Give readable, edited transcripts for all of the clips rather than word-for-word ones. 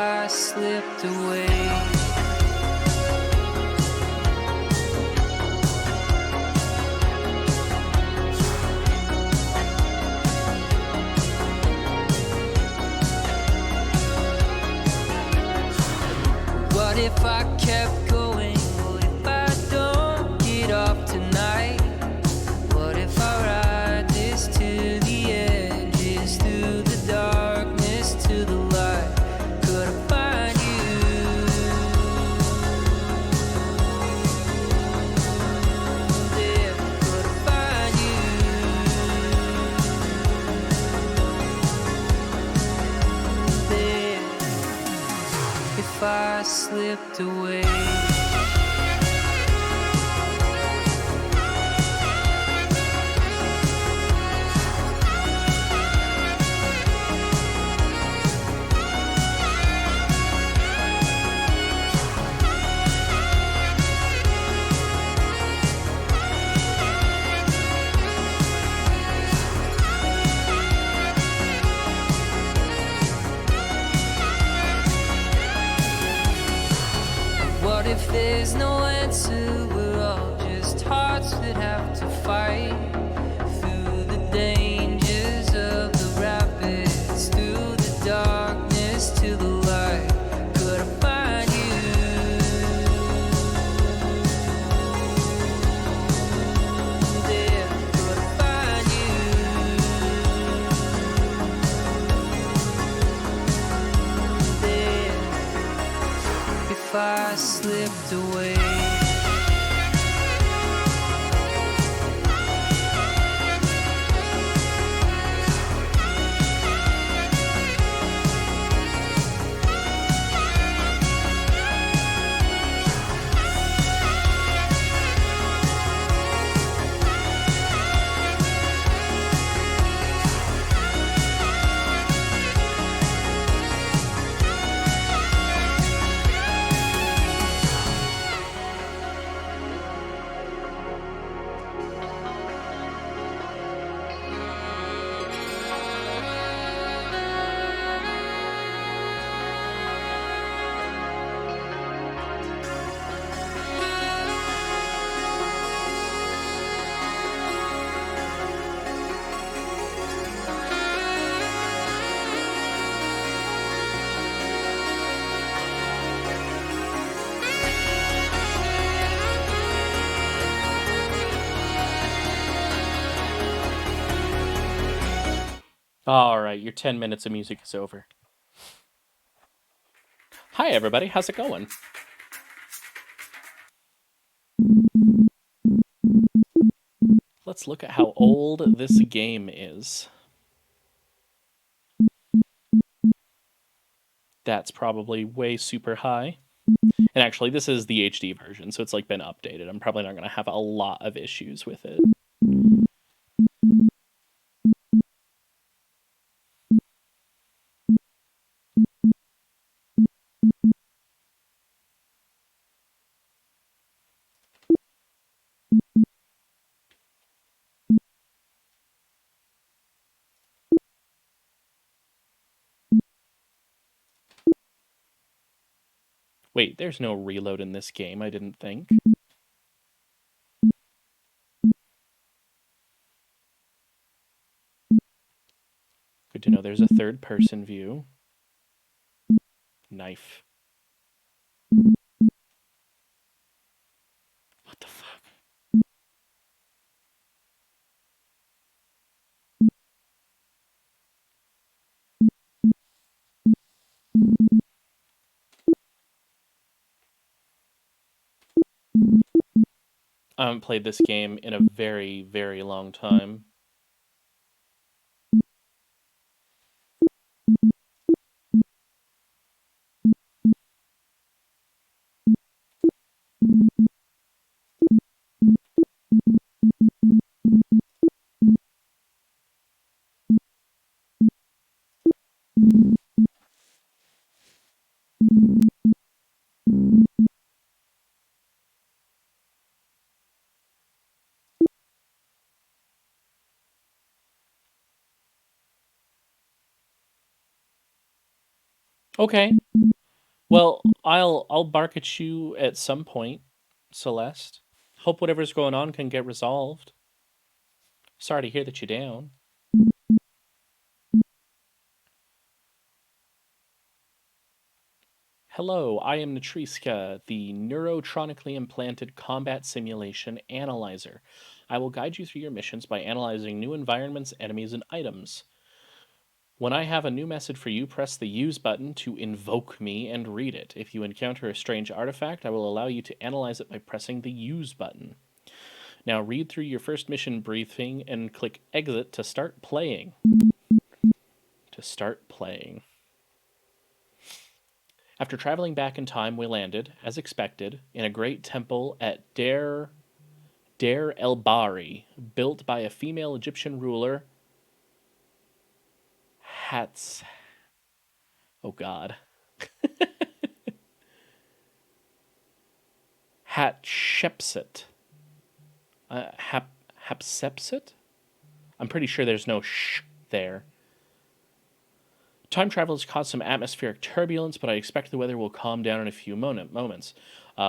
I slipped away. What if I kept going? What if I don't get off tonight? What if I ride this to the edges, through the darkness to the light? Could I find you there? Could I find you there? If I slipped away. What if there's no answer? We're all just hearts that have to fight through the dangers of the rapids, through the darkness to the light. Could I find you there? Could I find you there? If I slipped away. All right, your 10 minutes of music is over. Hi, everybody. How's it going? Let's look at how old this game is. That's probably way super high. And actually, this is the HD version, so it's like been updated. I'm probably not going to have a lot of issues with it. Wait, there's no reload in this game, I didn't think. Good to know there's a third-person view. Knife. What the fuck? I haven't played this game in a very, very long time. Okay. Well, I'll bark at you at some point, Celeste. Hope whatever's going on can get resolved. Sorry to hear that you're down. Hello, I am Natriska, the neurotronically implanted combat simulation analyzer. I will guide you through your missions by analyzing new environments, enemies, and items. When I have a new message for you, press the Use button to invoke me and read it. If you encounter a strange artifact, I will allow you to analyze it by pressing the Use button. Now read through your first mission briefing and click Exit to start playing. After traveling back in time, we landed, as expected, in a great temple at Deir El Bahri, built by a female Egyptian ruler, Hats. Oh God. Hatshepsut. Hapsepsut? I'm pretty sure there's no sh there. Time travel has caused some atmospheric turbulence, but I expect the weather will calm down in a few moments.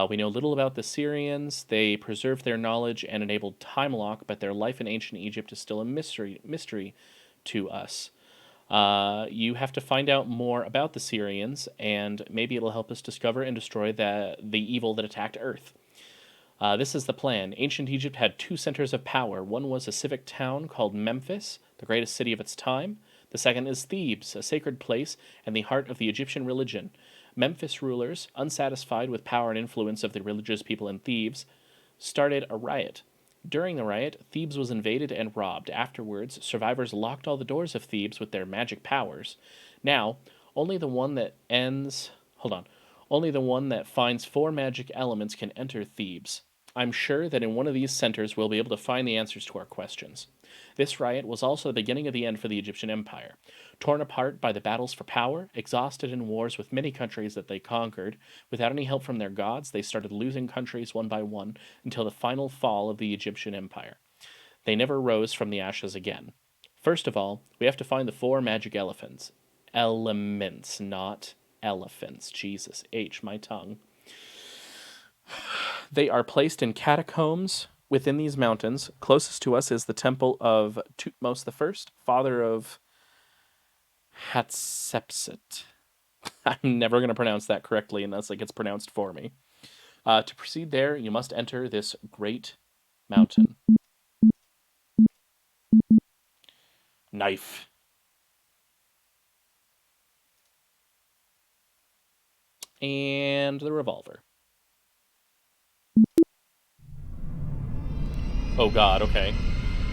We know little about the Syrians. They preserved their knowledge and enabled time lock, but their life in ancient Egypt is still a mystery to us. You have to find out more about the Syrians, and maybe it'll help us discover and destroy the evil that attacked Earth. This is the plan. Ancient Egypt had two centers of power. One was a civic town called Memphis, the greatest city of its time. The second is Thebes, a sacred place and the heart of the Egyptian religion. Memphis rulers, unsatisfied with power and influence of the religious people in Thebes, started a riot. During the riot, Thebes was invaded and robbed. Afterwards, survivors locked all the doors of Thebes with their magic powers. Now, only the one that finds 4 magic elements can enter Thebes. I'm sure that in one of these centers we'll be able to find the answers to our questions. This riot was also the beginning of the end for the Egyptian Empire. Torn apart by the battles for power, exhausted in wars with many countries that they conquered, without any help from their gods, they started losing countries one by one until the final fall of the Egyptian Empire. They never rose from the ashes again. First of all, we have to find the 4 magic elephants. Elements, not elephants. Jesus H, my tongue. They are placed in catacombs within these mountains. Closest to us is the temple of Tutmos I, father of Hatshepsut. I'm never going to pronounce that correctly unless it gets pronounced for me. To proceed there, you must enter this great mountain. Knife. And the revolver. Oh God, okay.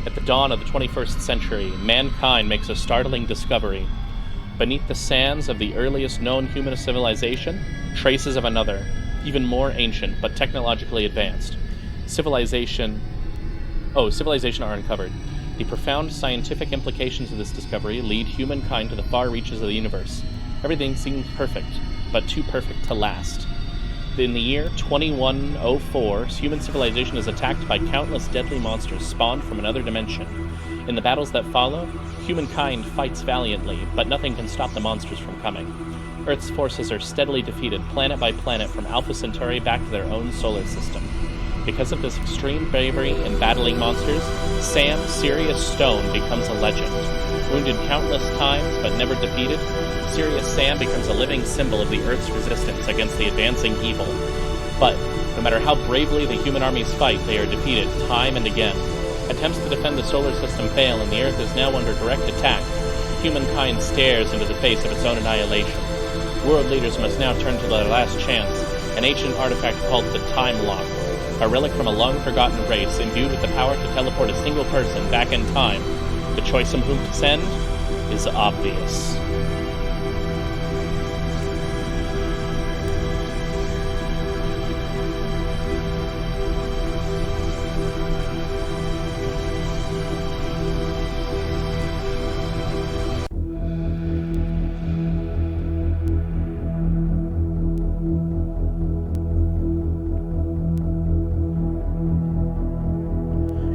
At the dawn of the 21st century, mankind makes a startling discovery. Beneath the sands of the earliest known human civilization, traces of another, even more ancient but technologically advanced. Civilization are uncovered. The profound scientific implications of this discovery lead humankind to the far reaches of the universe. Everything seems perfect, but too perfect to last. In the year 2104, human civilization is attacked by countless deadly monsters spawned from another dimension. In the battles that follow, humankind fights valiantly, but nothing can stop the monsters from coming. Earth's forces are steadily defeated planet by planet from Alpha Centauri back to their own solar system. Because of this extreme bravery in battling monsters, Sam Sirius Stone becomes a legend. Wounded countless times but never defeated, Sirius Sam becomes a living symbol of the Earth's resistance against the advancing evil. But, no matter how bravely the human armies fight, they are defeated time and again. Attempts to defend the solar system fail and the Earth is now under direct attack. Humankind stares into the face of its own annihilation. World leaders must now turn to their last chance, an ancient artifact called the Time Lock, a relic from a long-forgotten race imbued with the power to teleport a single person back in time. The choice of whom to send is obvious.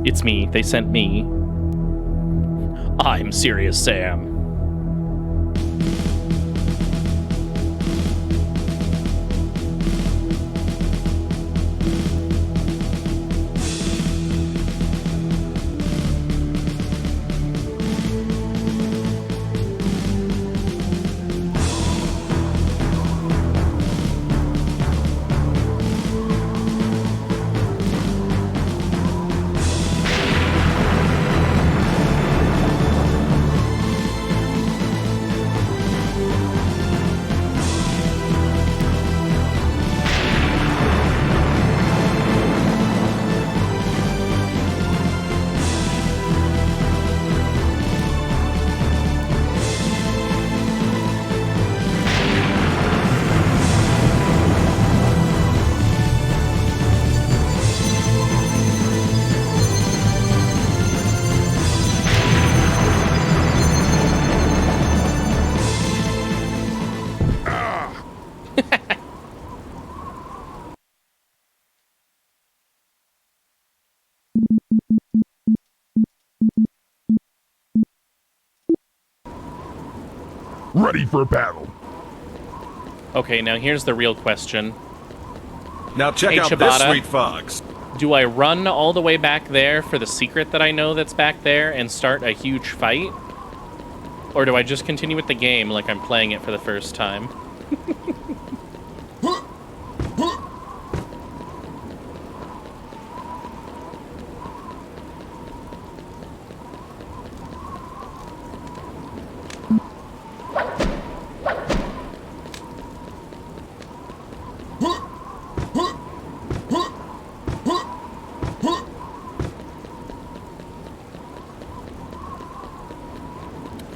It's me. They sent me. I'm Sirius Sam. ready for battle. Okay, now here's the real question. Now check Hey, out Ciabatta. this sweet fox. Do I run all the way back there for the secret that I know that's back there and start a huge fight? Or do I just continue with the game like I'm playing it for the first time?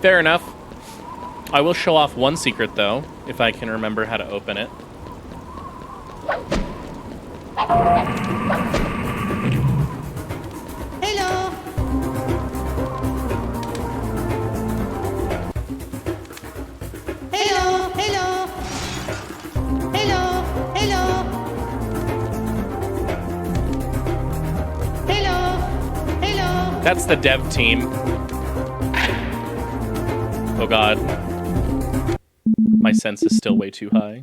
Fair enough. I will show off one secret, though, if I can remember how to open it. Hello. Hello. Hello. Hello. Hello. Hello. Hello. That's the dev team. Oh god. My sense is still way too high.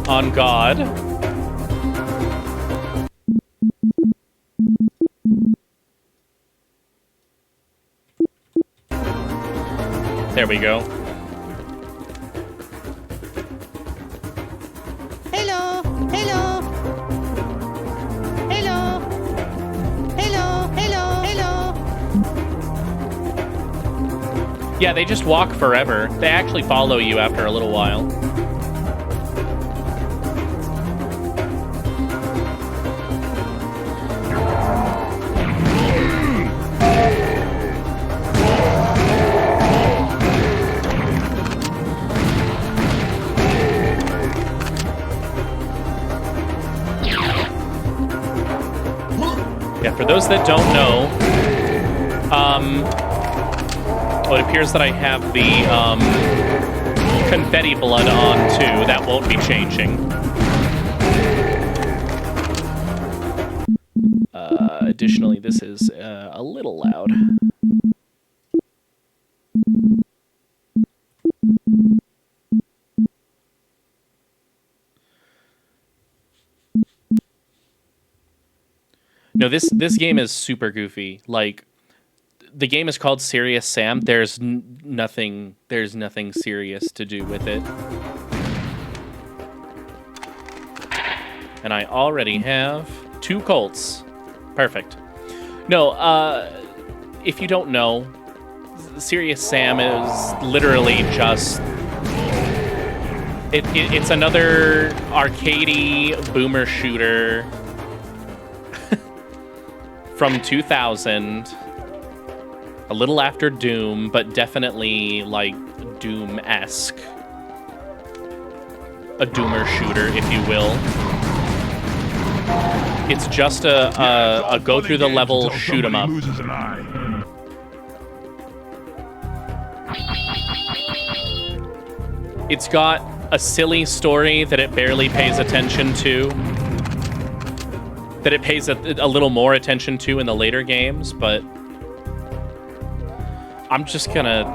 On God. There we go. Hello. Hello. Hello. Hello. Hello. Hello. Yeah, they just walk forever. They actually follow you after a little while. Yeah, for those that don't know, well, it appears that I have the confetti blood on too. That won't be changing. Additionally, this is a little loud. No, this game is super goofy. Like, the game is called Serious Sam. There's nothing serious to do with it. And I already have 2 Colts. Perfect. No, if you don't know, Serious Sam is literally just... It's another arcadey boomer shooter from 2000. A little after Doom, but definitely, like, Doom-esque. A doomer shooter, if you will. It's just a go through the level, shoot 'em up. It's got a silly story that it barely pays attention to. That it pays a little more attention to in the later games, but I'm just gonna...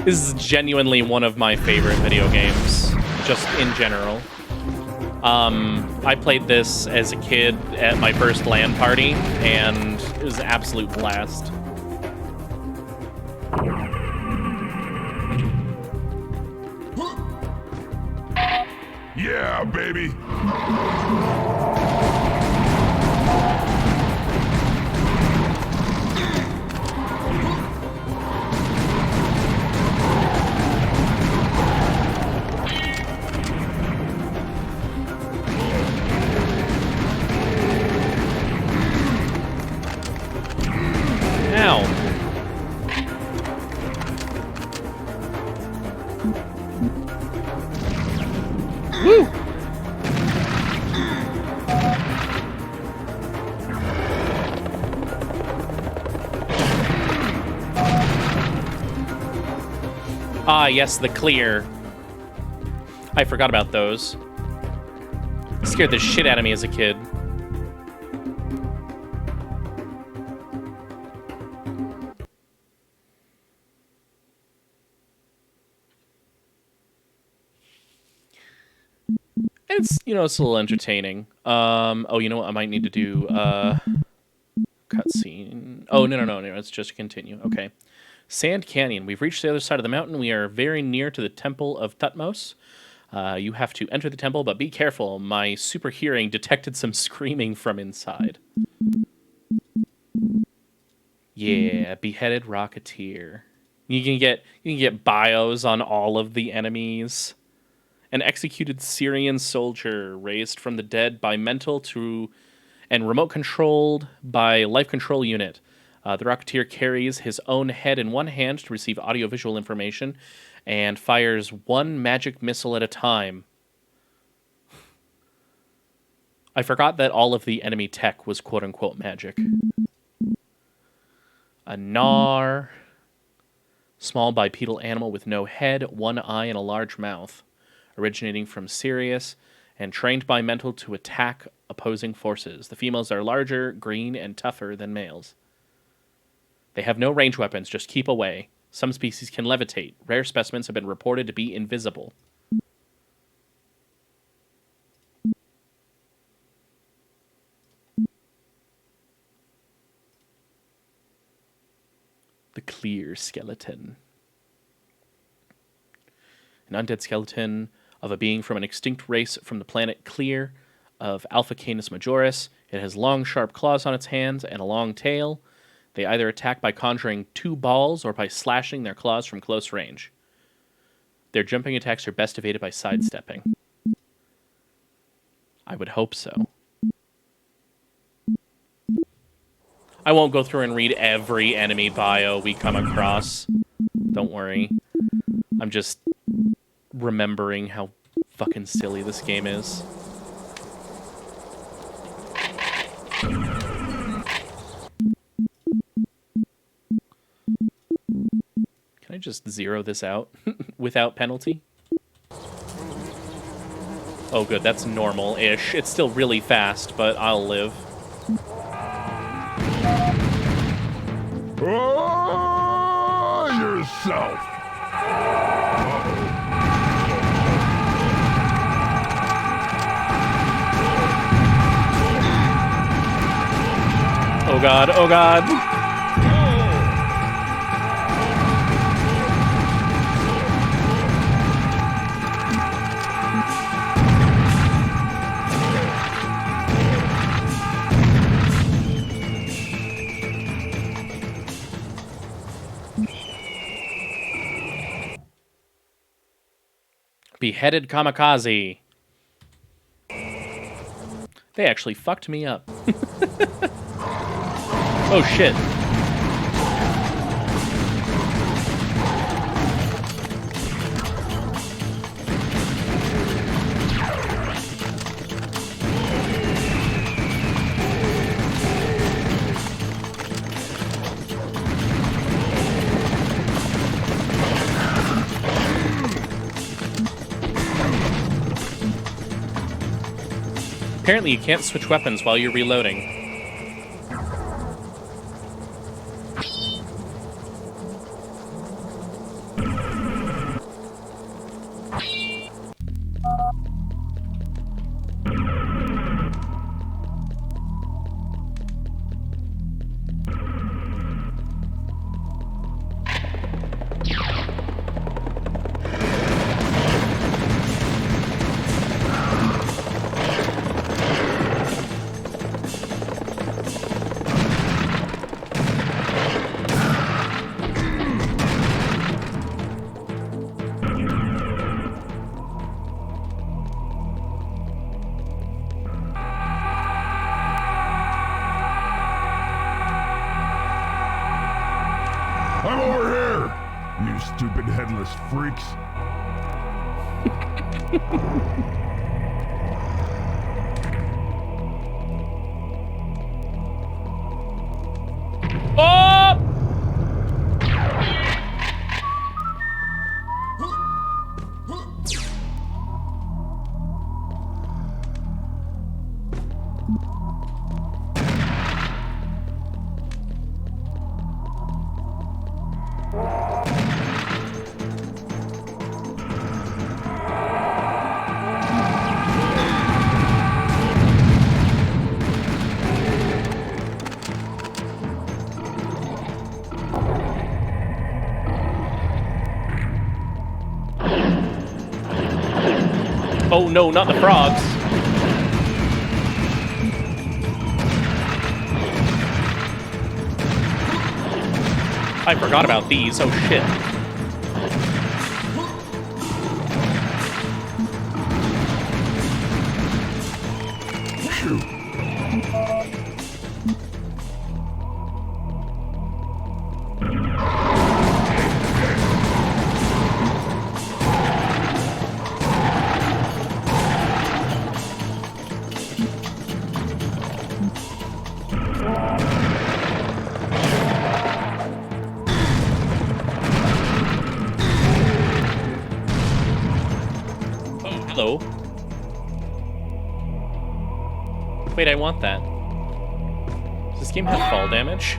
This is genuinely one of my favorite video games, just in general. I played this as a kid at my first LAN party, and it was an absolute blast. Yeah, baby. Ow. Woo! Ah, yes, the clear. I forgot about those. Scared the shit out of me as a kid. It's, it's a little entertaining. Oh, you know what? I might need to do cutscene. Oh, no. It's just continue. Okay. Sand Canyon. We've reached the other side of the mountain. We are very near to the Temple of Thutmose. You have to enter the temple, but be careful. My super hearing detected some screaming from inside. Yeah, beheaded rocketeer. You can get bios on all of the enemies. An executed Syrian soldier raised from the dead by mental and remote controlled by life control unit. The Rocketeer carries his own head in one hand to receive audiovisual information and fires one magic missile at a time. I forgot that all of the enemy tech was quote-unquote magic. A Gnar. Small bipedal animal with no head, one eye, and a large mouth. Originating from Sirius and trained by mental to attack opposing forces. The females are larger, green, and tougher than males. They have no range weapons, just keep away. Some species can levitate. Rare specimens have been reported to be invisible. The Clear Skeleton. An undead skeleton of a being from an extinct race from the planet Clear of Alpha Canis Majoris. It has long, sharp claws on its hands and a long tail. They either attack by conjuring two balls or by slashing their claws from close range. Their jumping attacks are best evaded by sidestepping. I would hope so. I won't go through and read every enemy bio we come across. Don't worry. I'm just remembering how fucking silly this game is. Can I just zero this out without penalty? Oh good, that's normal-ish. It's still really fast, but I'll live. Oh, yourself. Oh god, oh god. Beheaded kamikaze. They actually fucked me up. Oh shit. Apparently you can't switch weapons while you're reloading. I'm over here, you stupid headless freaks. Oh! Oh no, not the frogs. I forgot about these. Oh shit. Shoot. Oh, hello. Wait, I want that. Does this game have fall damage?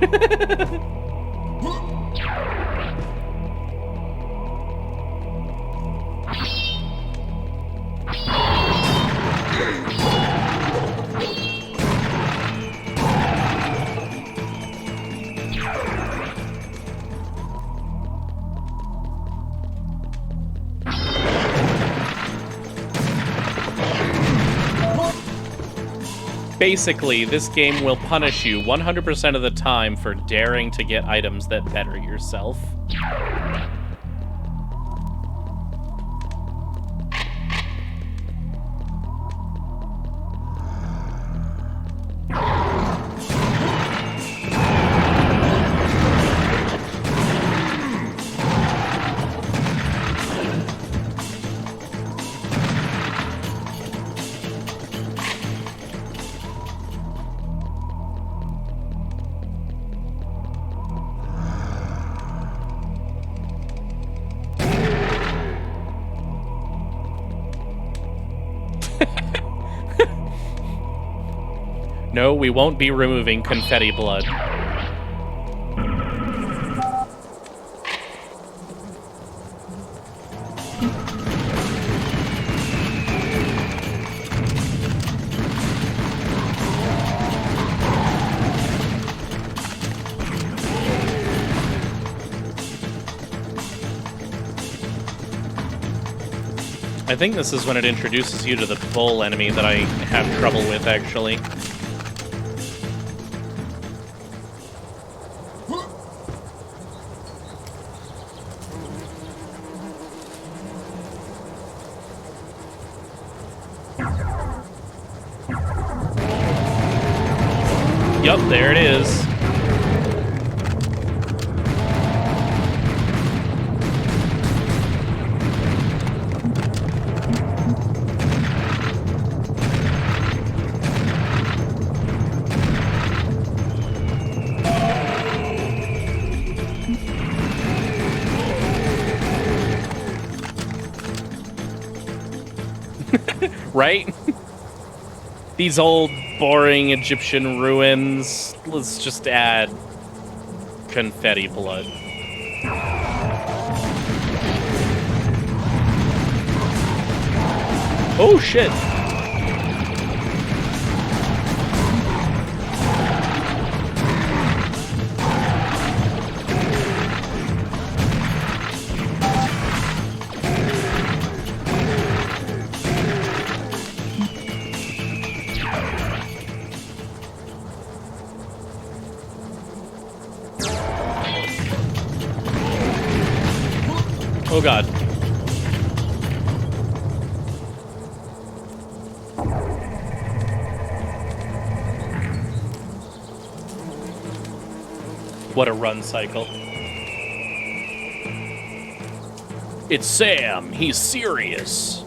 Basically, this game will punish you 100% of the time for daring to get items that better yourself. No, we won't be removing confetti blood. I think this is when it introduces you to the bull enemy that I have trouble with, actually. Yup, there it is. Right? These old, boring Egyptian ruins. Let's just add confetti blood. Oh, shit. Oh god. What a run cycle. It's Sam. He's serious.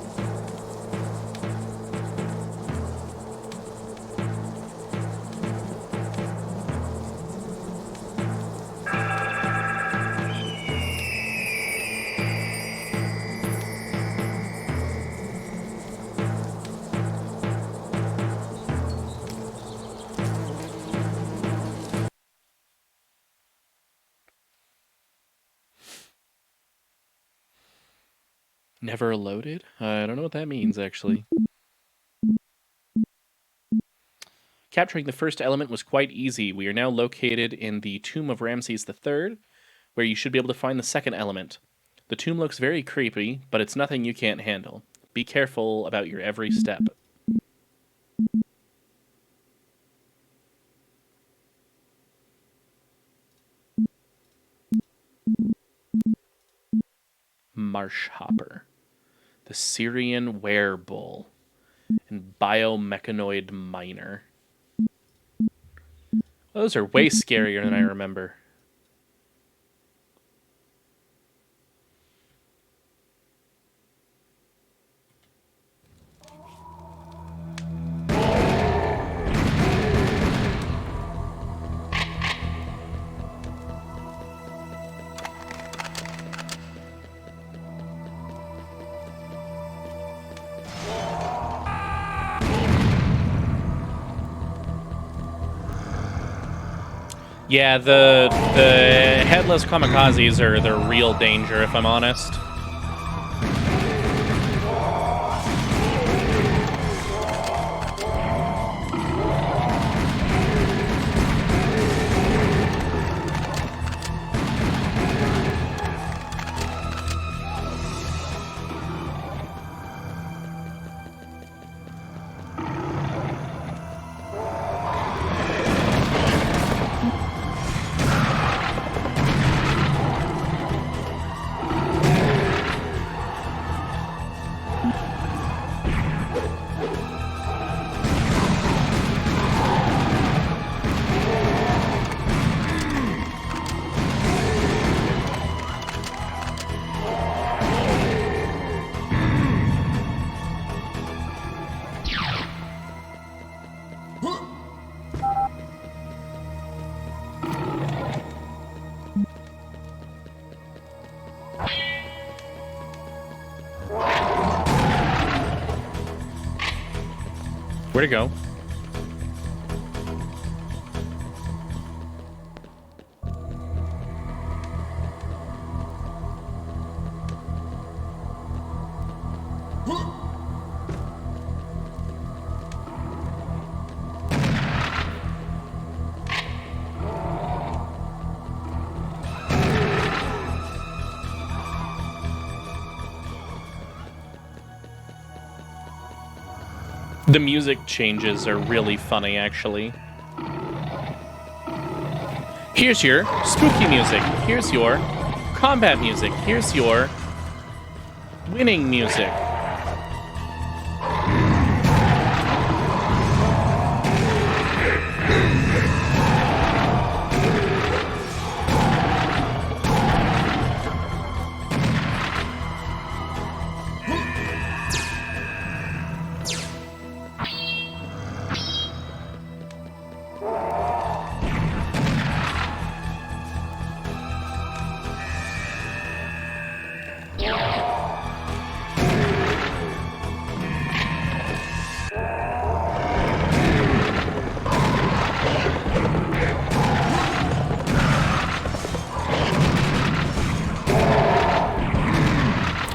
Never loaded? I don't know what that means, actually. Capturing the first element was quite easy. We are now located in the Tomb of Ramses III, where you should be able to find the second element. The tomb looks very creepy, but it's nothing you can't handle. Be careful about your every step. Marshhopper, the Syrian werebull, and biomechanoid miner. Those are way scarier than I remember. Yeah, the headless kamikazes are the real danger, if I'm honest. Where'd it go? The music changes are really funny, actually. Here's your spooky music. Here's your combat music. Here's your winning music.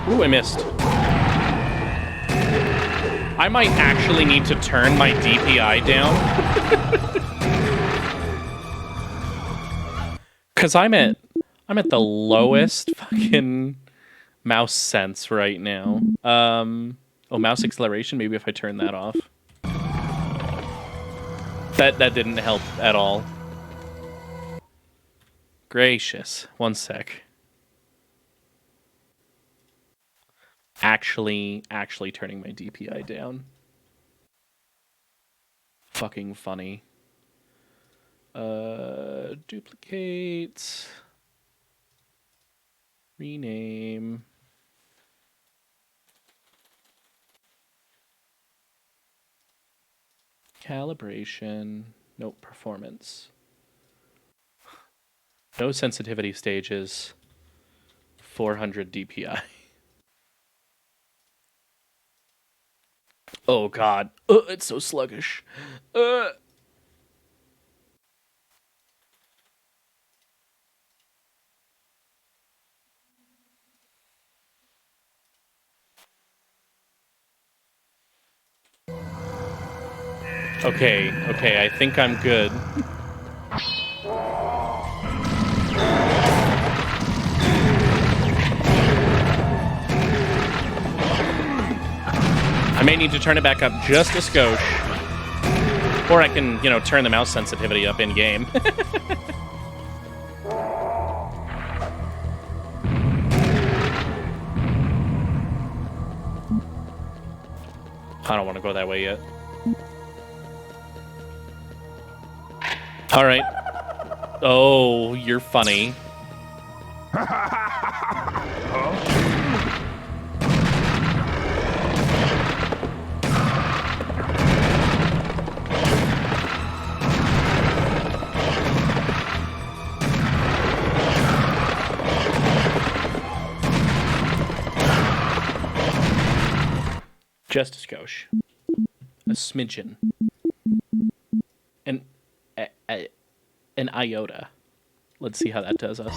Ooh, I missed. I might actually need to turn my DPI down. Cause I'm at the lowest fucking mouse sense right now. Oh, mouse acceleration, maybe if I turn that off. That didn't help at all. Gracious. One sec. Actually turning my DPI down. Fucking funny. Duplicate. Rename. Calibration. Nope, performance. No sensitivity stages. 400 DPI. Oh god. It's so sluggish. Okay, I think I'm good. I may need to turn it back up just a skosh. Or I can, you know, turn the mouse sensitivity up in-game. I don't want to go that way yet. All right. Oh, you're funny. Just a skosh. A smidgen. An iota. Let's see how that does us.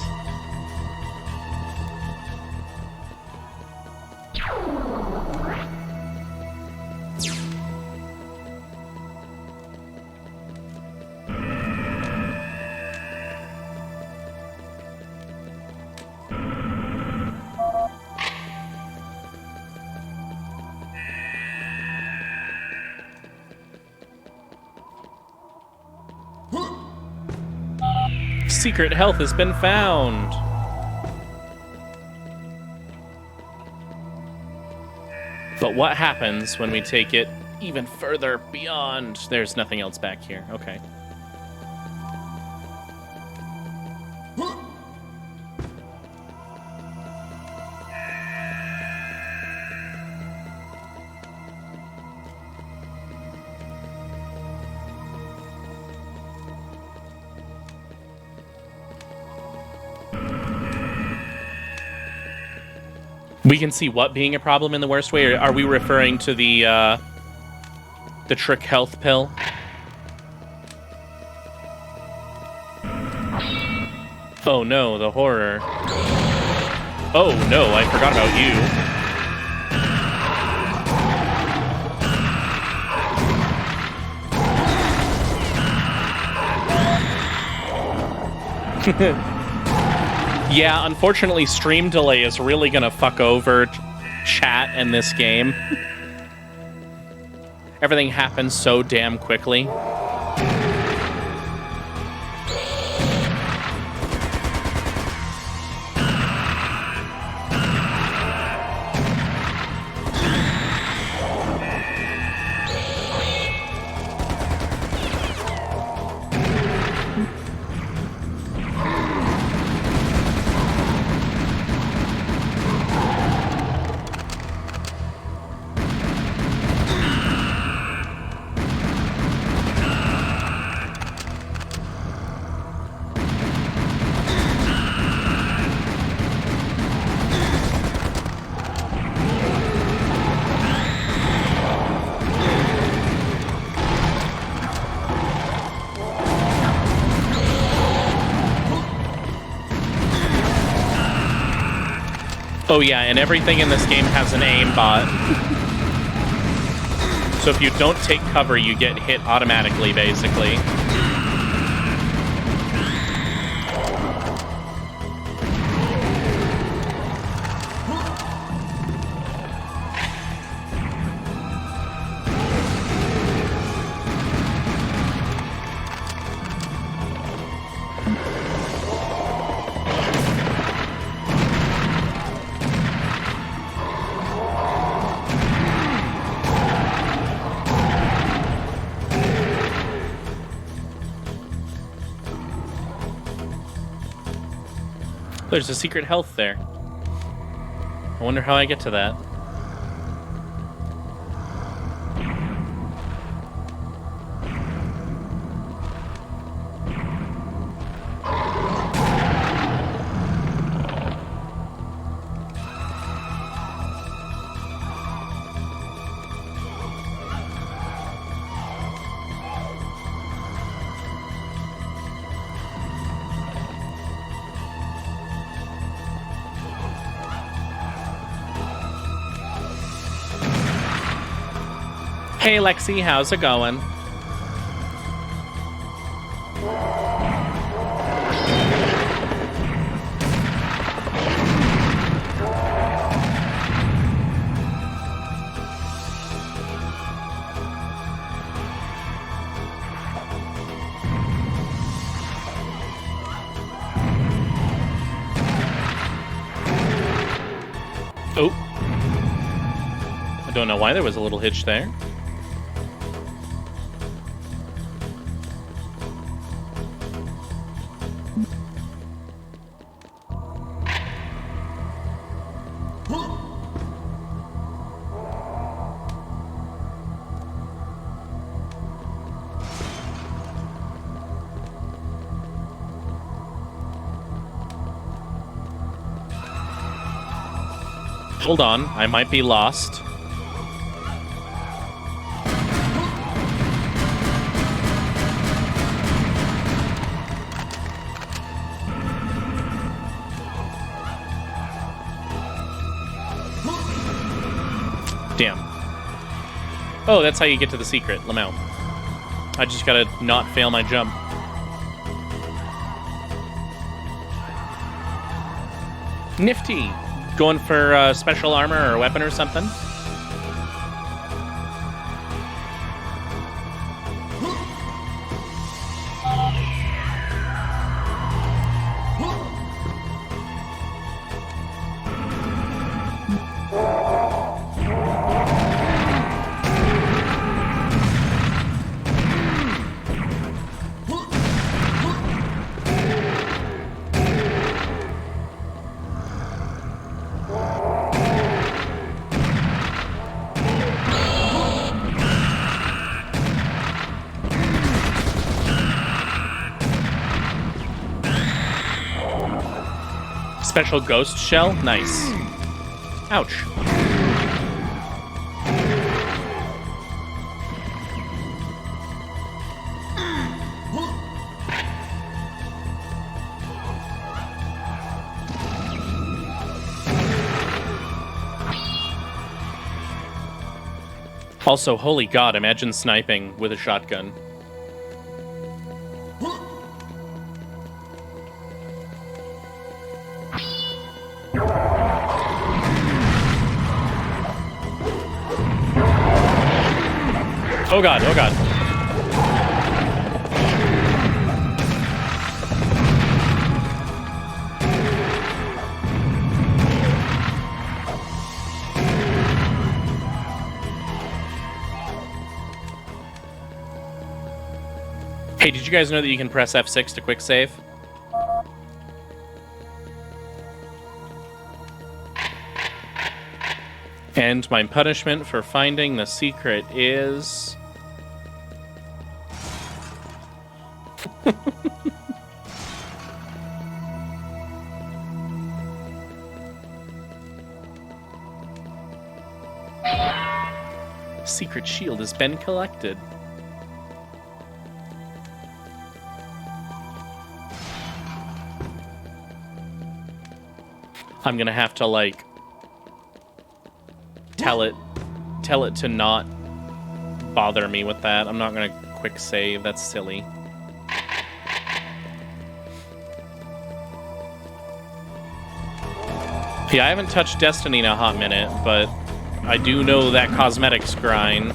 Secret health has been found. But what happens when we take it even further beyond? There's nothing else back here. Okay. We can see what being a problem in the worst way, or are we referring to the trick health pill? Oh no, the horror. Oh no, I forgot about you. Yeah, unfortunately, stream delay is really gonna fuck over chat in this game. Everything happens so damn quickly. Oh yeah, and everything in this game has an aimbot. So if you don't take cover, you get hit automatically, basically. There's a secret health there. I wonder how I get to that. Hey Lexi, how's it going? Oh. I don't know why there was a little hitch there. Hold on, I might be lost. Damn. Oh, that's how you get to the secret, Lamau. I just gotta not fail my jump. Nifty! Going for special armor or weapon or something? Special ghost shell? Nice. Ouch. Also, holy god, imagine sniping with a shotgun. Oh god, oh god. Hey, did you guys know that you can press F6 to quick save? And my punishment for finding the secret is... Secret shield has been collected. I'm gonna have to, like, tell it to not bother me with that. I'm not gonna quick save. That's silly. Yeah, I haven't touched Destiny in a hot minute, but I do know that cosmetics grind.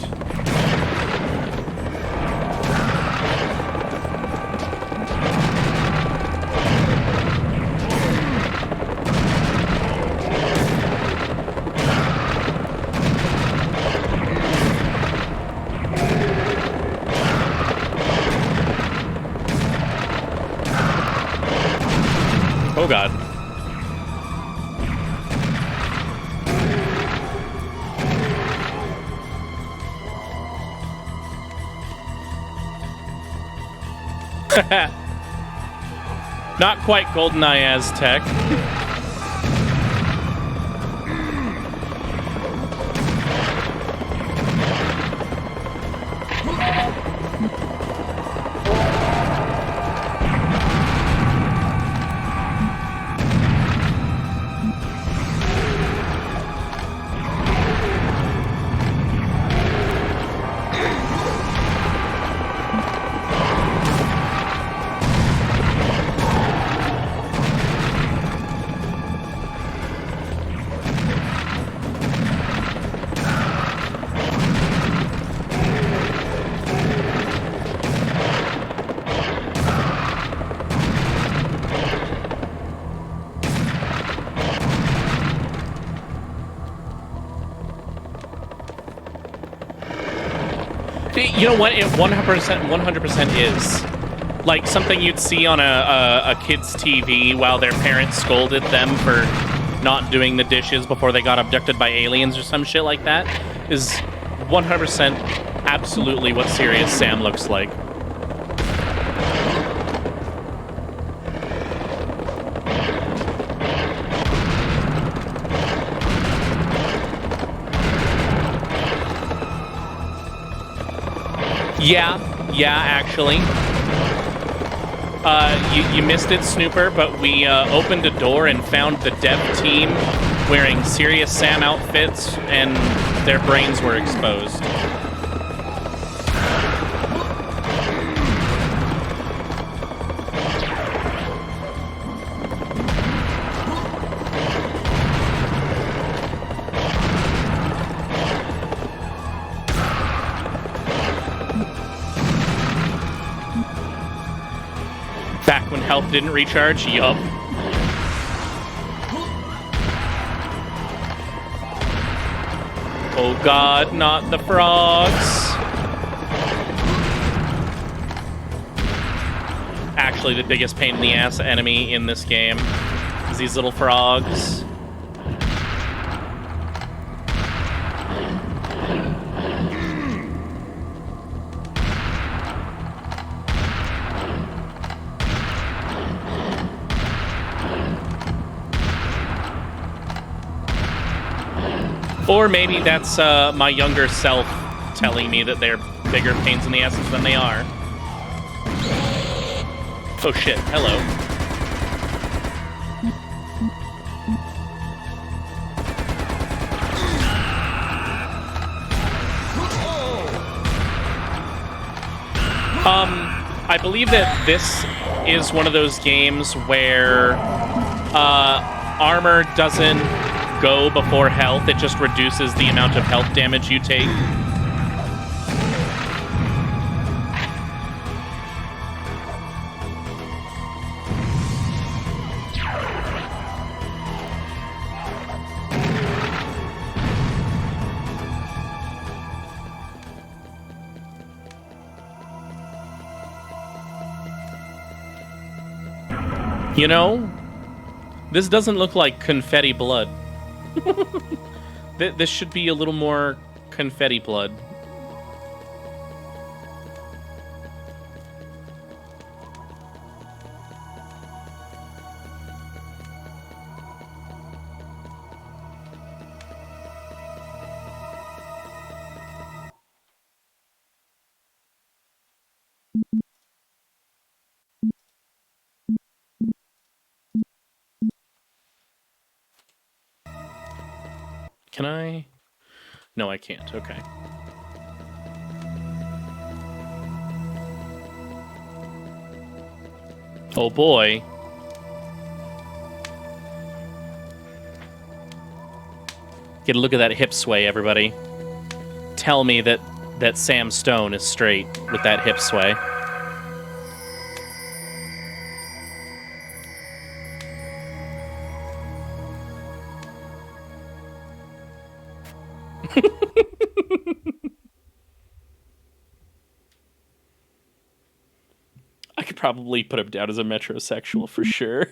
Oh god. Not quite GoldenEye Aztec. You know what? It 100% is. Like something you'd see on a kid's TV while their parents scolded them for not doing the dishes before they got abducted by aliens or some shit like that, is 100% absolutely what Serious Sam looks like. Yeah, actually. You missed it, Snooper, but we opened a door and found the dev team wearing Serious Sam outfits, and their brains were exposed. Back when health didn't recharge? Yup. Oh god, not the frogs. Actually, the biggest pain in the ass enemy in this game is these little frogs. Or maybe that's my younger self telling me that they're bigger pains in the asses than they are. Oh shit, hello. I believe that this is one of those games where armor doesn't go before health, it just reduces the amount of health damage you take. You know, this doesn't look like confetti blood. This should be a little more confetti blood. Can I? No, I can't. Okay. Oh boy. Get a look at that hip sway, everybody. Tell me that Sam Stone is straight with that hip sway. I could probably put him down as a metrosexual for sure.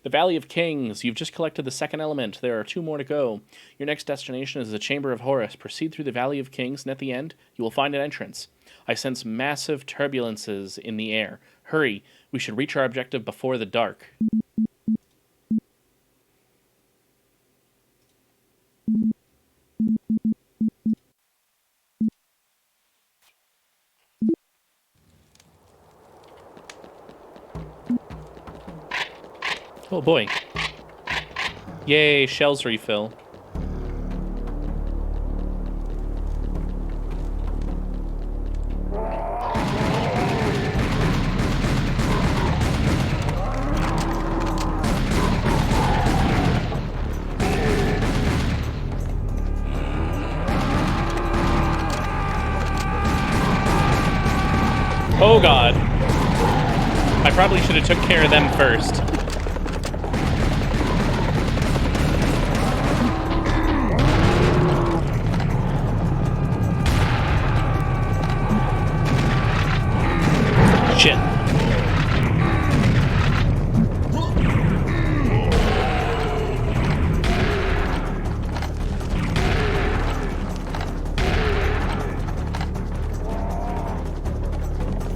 The Valley of Kings. You've just collected the second element. There are 2 more to go. Your next destination is the Chamber of Horus. Proceed through the Valley of Kings, and at the end, you will find an entrance. I sense massive turbulences in the air. Hurry. We should reach our objective before the dark. Oh boy. Yay, shells refill. Oh god. I probably should have took care of them first.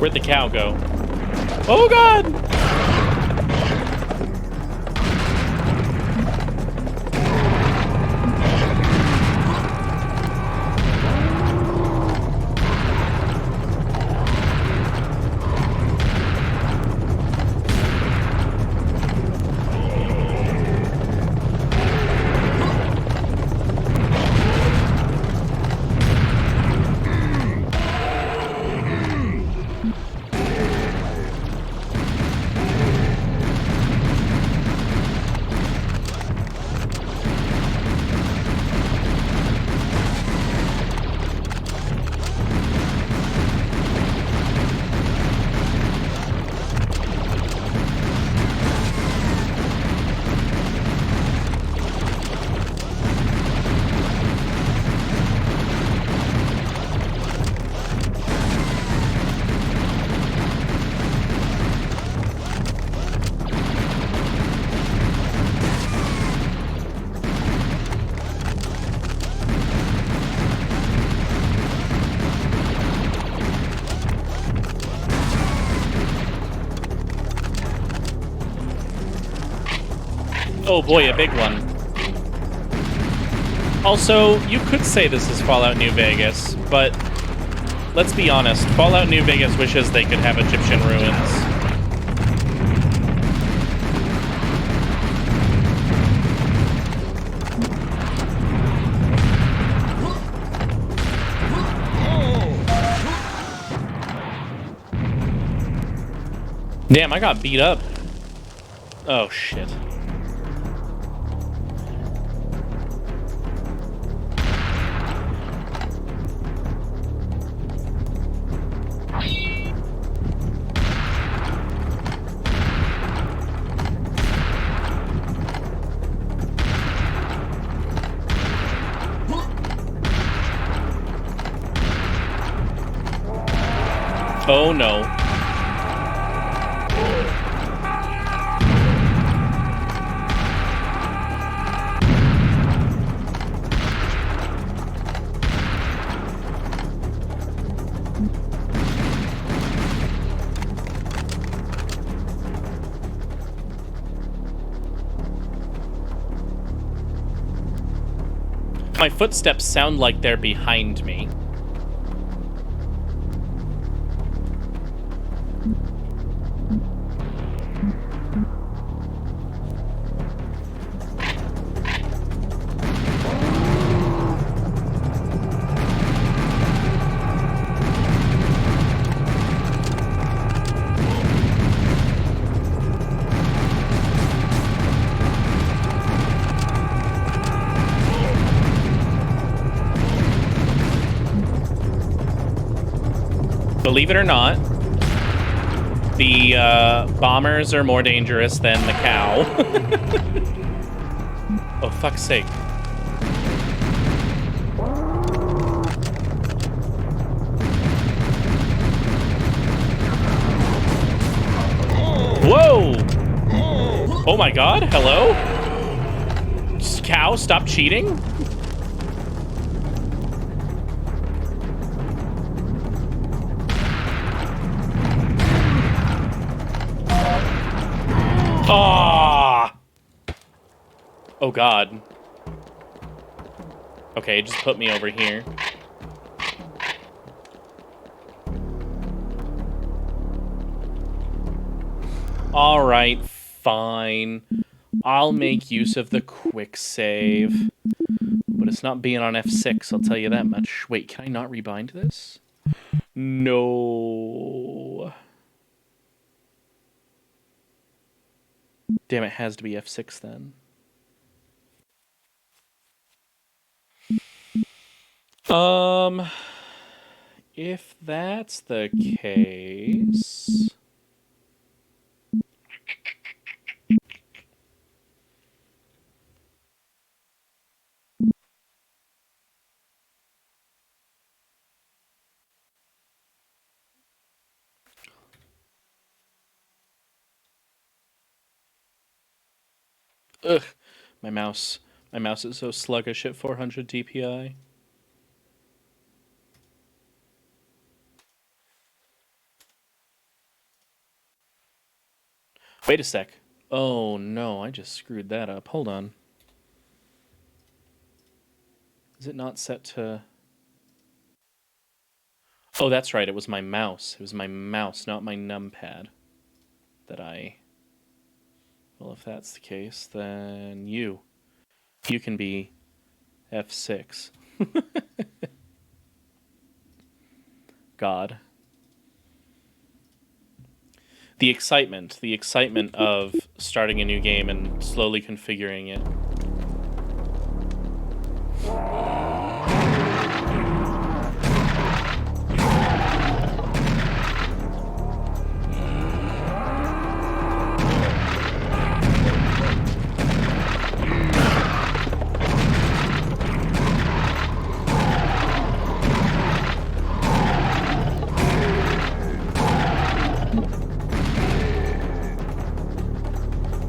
Where'd the cow go? Oh god! Oh boy, a big one. Also, you could say this is Fallout New Vegas, but let's be honest, Fallout New Vegas wishes they could have Egyptian ruins. Damn, I got beat up. Oh shit. Oh no. My footsteps sound like they're behind me. Believe it or not, the bombers are more dangerous than the cow. Oh, fuck's sake. Whoa! Oh my god, hello? Cow, stop cheating? Ah! Oh god. Okay, just put me over here. Alright, fine. I'll make use of the quick save. But it's not being on F6, I'll tell you that much. Wait, can I not rebind this? No. Damn, it has to be F6 then. If that's the case... Ugh, my mouse. My mouse is so sluggish at 400 DPI. Wait a sec. Oh no, I just screwed that up. Hold on. Is it not set to... Oh, that's right. It was my mouse. It was my mouse, not my numpad that I... Well, if that's the case, then you can be F6. God. The excitement of starting a new game and slowly configuring it.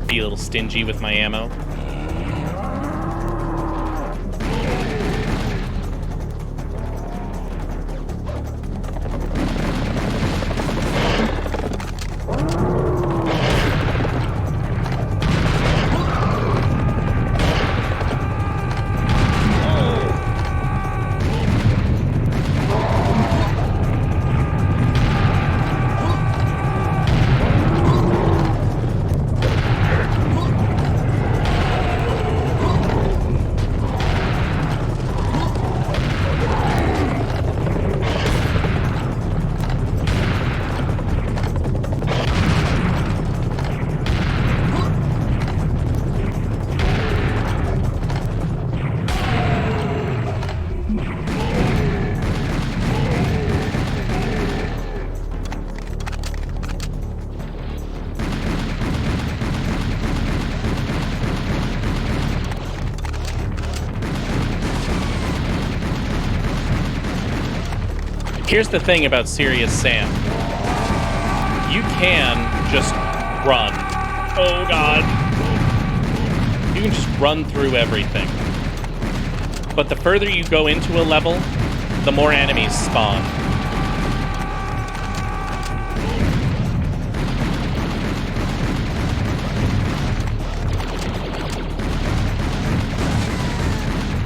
Be a little stingy with my ammo. Here's the thing about Serious Sam. You can just run. Oh god. You can just run through everything. But the further you go into a level, the more enemies spawn.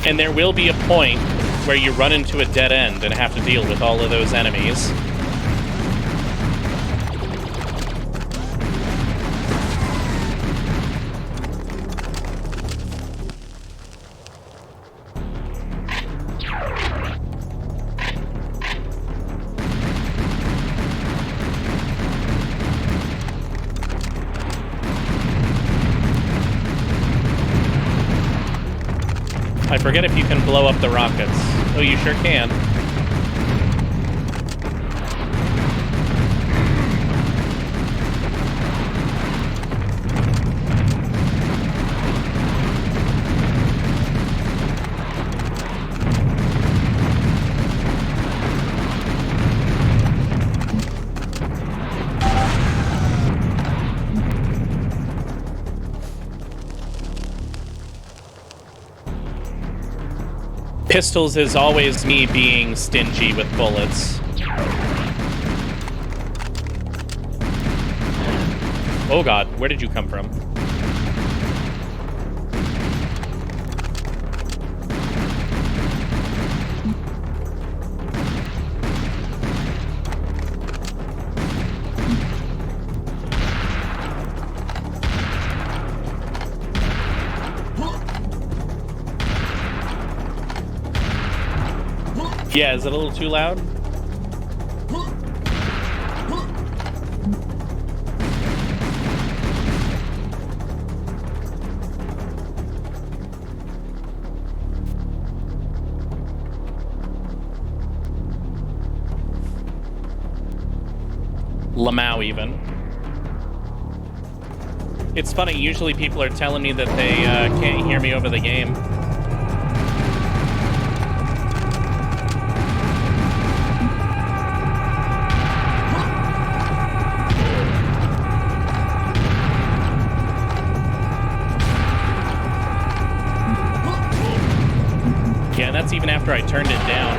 And there will be a point where you run into a dead end and have to deal with all of those enemies. I forget if you can blow up the rockets. Oh, you sure can. Pistols is always me being stingy with bullets. Oh god, where did you come from? Yeah, is it a little too loud? Lamau even. It's funny, usually people are telling me that they can't hear me over the game. Yeah, that's even after I turned it down.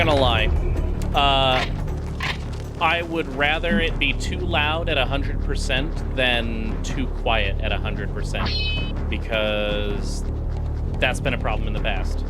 gonna lie. I would rather it be too loud at 100% than too quiet at 100%, because that's been a problem in the past.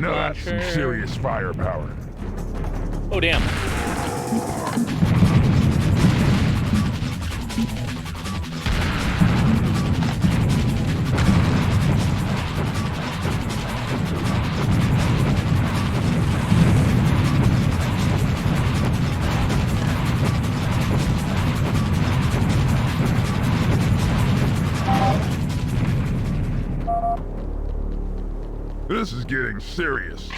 Now that's some serious firepower. Oh, damn. This is getting serious.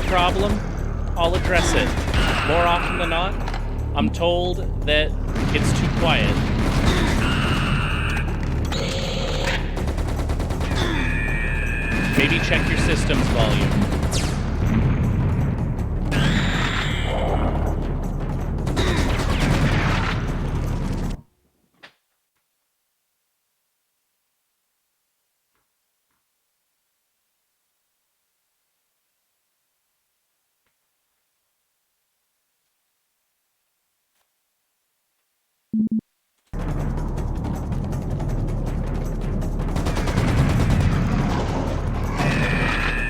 Problem, I'll address it. More often than not, I'm told that it's too quiet. Maybe check your system's volume.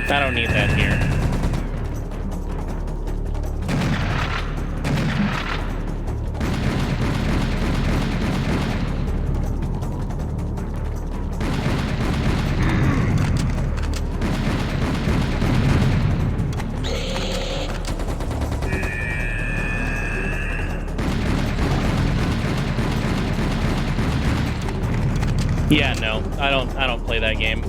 I don't need that here. Yeah, no, I don't play that game.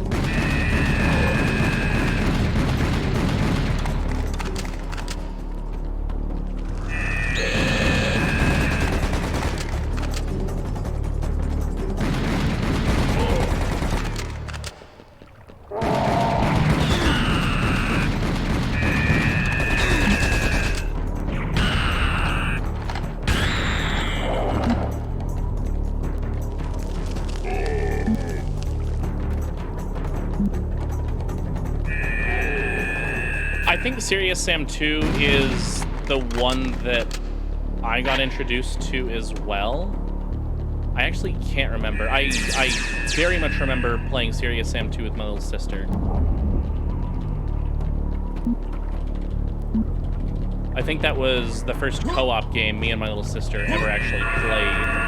I think Serious Sam 2 is the one that I got introduced to as well. I actually can't remember. I very much remember playing Serious Sam 2 with my little sister. I think that was the first co-op game me and my little sister ever actually played.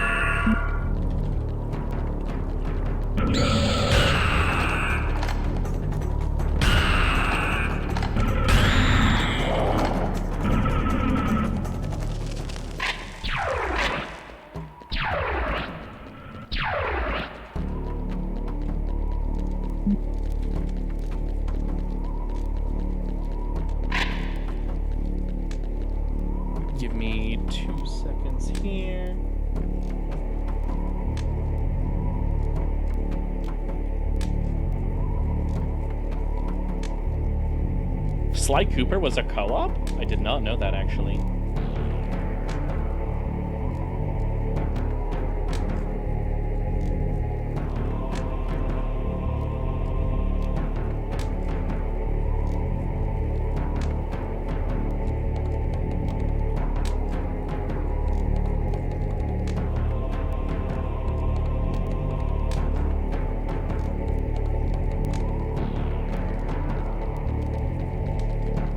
Give me 2 seconds here. Sly Cooper was a co-op? I did not know that, actually.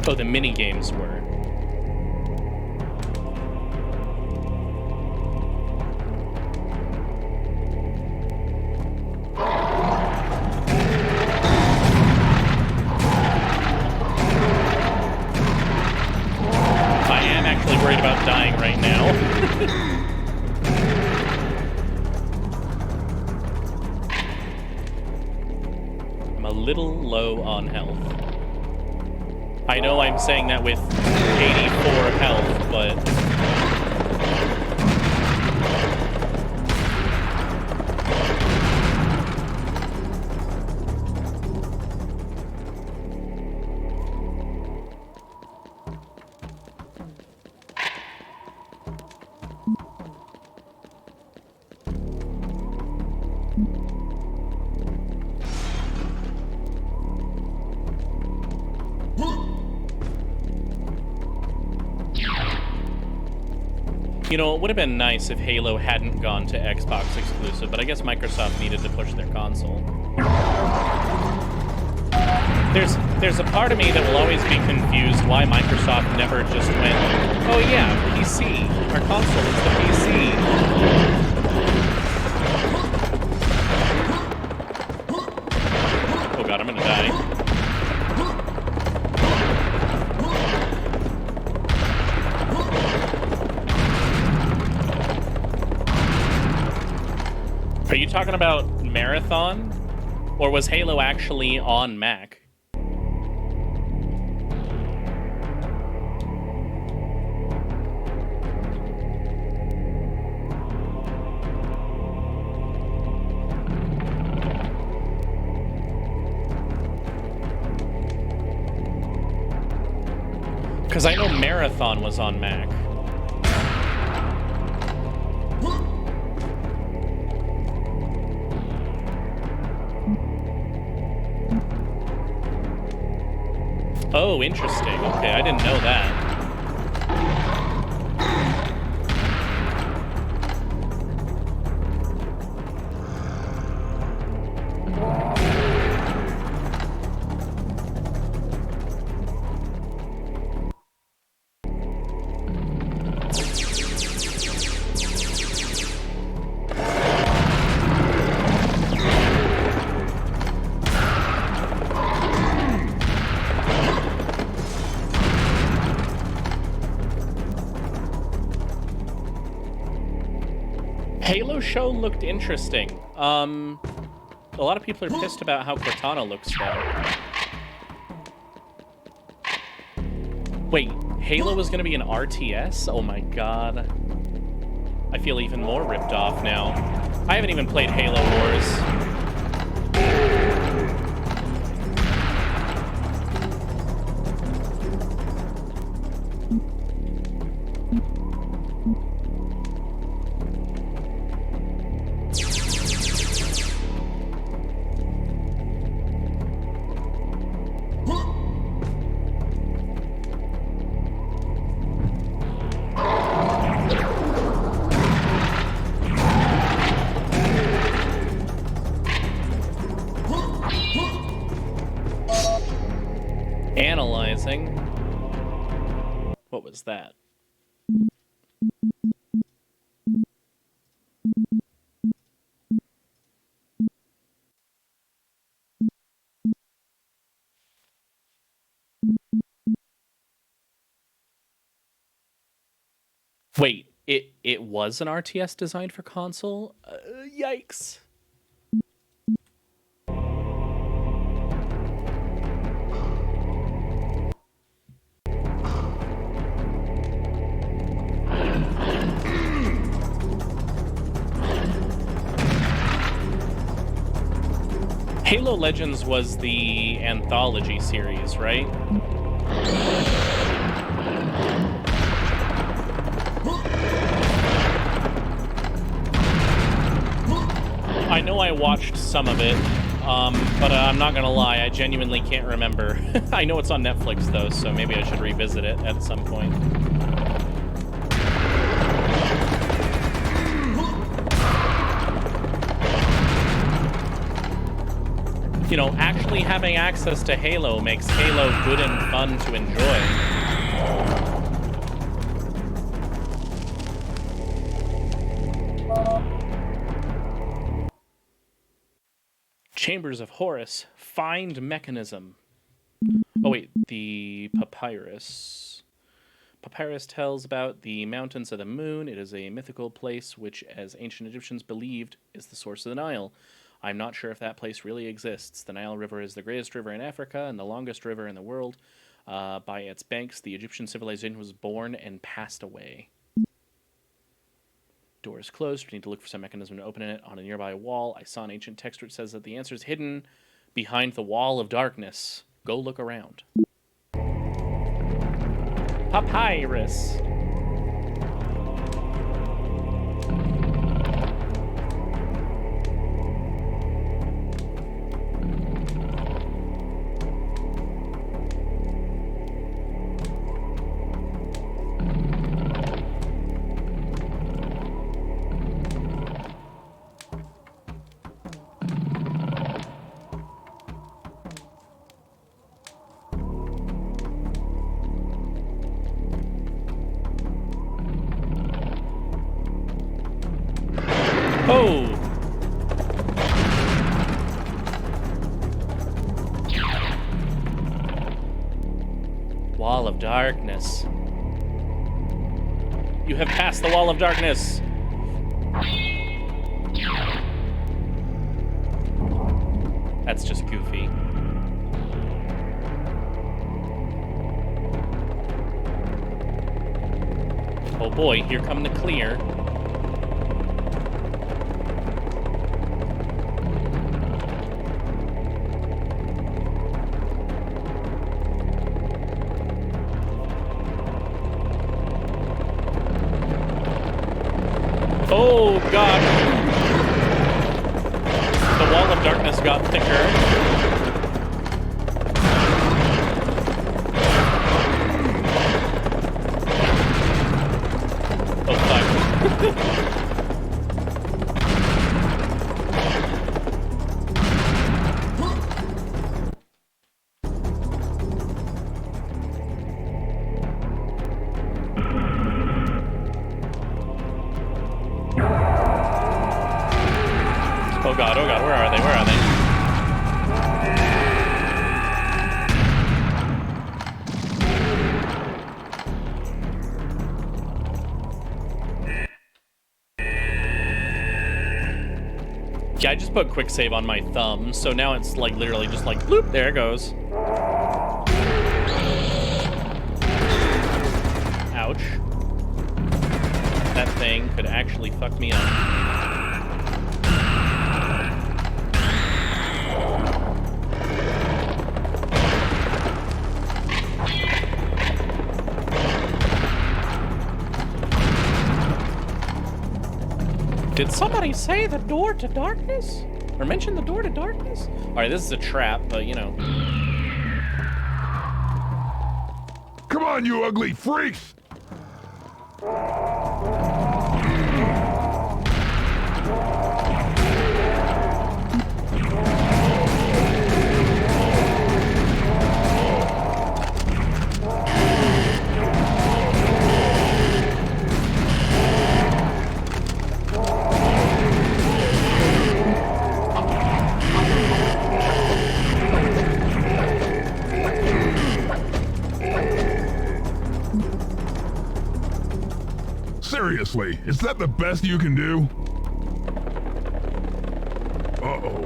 Oh, the mini games were. I am actually worried about dying right now. I'm a little low on health. I know I'm saying that with 84 health, but... You know, it would have been nice if Halo hadn't gone to Xbox exclusive, but I guess Microsoft needed to push their console. There's a part of me that will always be confused why Microsoft never just went, oh yeah, PC. Our console is the PC. Oh god, I'm gonna die. Are you talking about Marathon? Or was Halo actually on Mac? Because I know Marathon was on Mac. Oh, interesting. Okay, I didn't know that. Halo show looked interesting. A lot of people are pissed about how Cortana looks though. Wait, Halo was gonna be an RTS? Oh my god. I feel even more ripped off now. I haven't even played Halo Wars. was that? Wait, it was an RTS designed for console? Yikes. Halo Legends was the anthology series, right? I know I watched some of it, but I'm not gonna lie, I genuinely can't remember. I know it's on Netflix though, so maybe I should revisit it at some point. You know, actually having access to Halo makes Halo good and fun to enjoy. Chambers of Horus. Find mechanism. Oh wait, the papyrus. Papyrus tells about the mountains of the moon. It is a mythical place which, as ancient Egyptians believed, is the source of the Nile. I'm not sure if that place really exists. The Nile River is the greatest river in Africa and the longest river in the world. By its banks, the Egyptian civilization was born and passed away. Door is closed. We need to look for some mechanism to open it. On a nearby wall, I saw an ancient text which says that the answer is hidden behind the wall of darkness. Go look around. Papyrus. Oh! Wall of darkness. You have passed the wall of darkness. That's just goofy. Oh boy, here come the clear. Oh, God. The wall of darkness got thicker. Oh, fuck. Oh god, where are they? Where are they? Yeah, I just put quick save on my thumb, so now it's like literally just like bloop, there it goes. Ouch. That thing could actually fuck me up. Did somebody say the door to darkness? Or mention the door to darkness? Alright, this is a trap, but you know. Come on, you ugly freaks! Seriously, is that the best you can do? Uh-oh.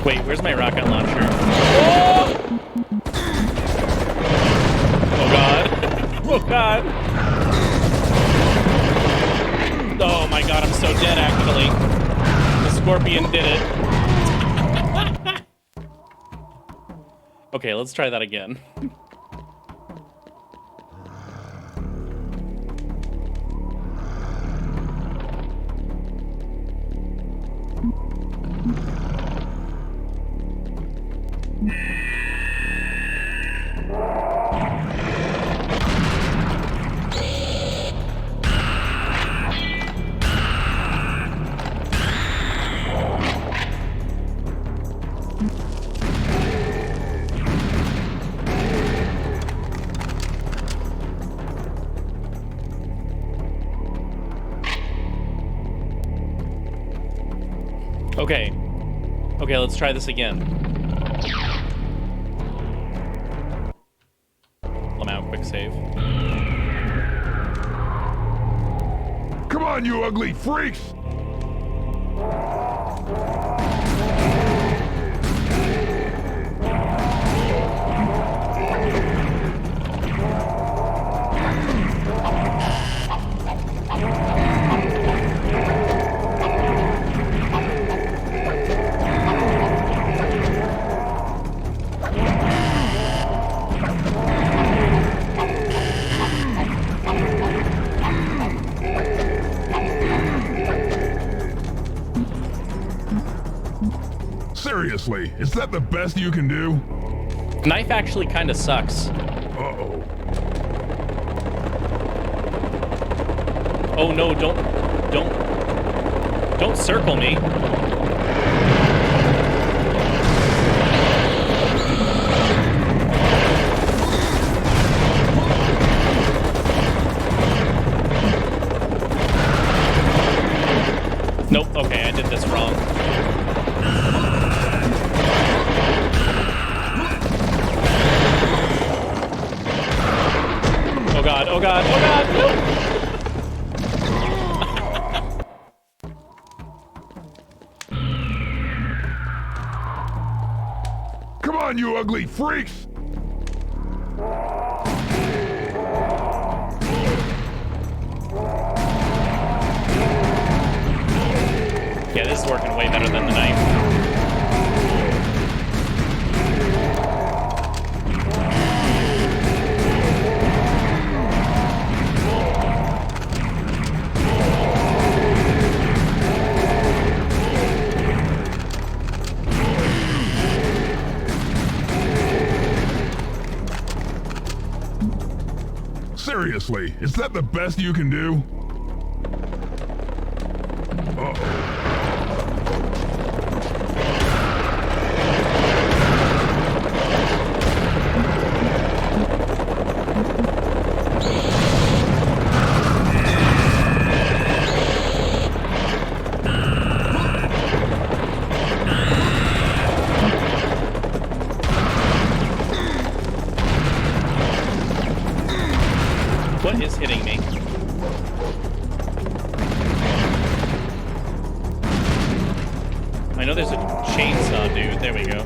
Wait, where's my rocket launcher? Oh! Oh god. Oh god. Oh my god, I'm so dead actually. The scorpion did it. Okay, let's try that again. Okay. Okay, let's try this again. Lamau, quick save. Come on, you ugly freaks! Seriously, is that the best you can do? Knife actually kind of sucks. Uh-oh. Oh no, don't circle me. Nope, okay, I did this wrong. Oh god, oh god, oh god, no! Come on, you ugly freaks! Yeah, this is working way better than the knife. Seriously, is that the best you can do? Uh-oh. What is hitting me? I know there's a chainsaw, dude. There we go.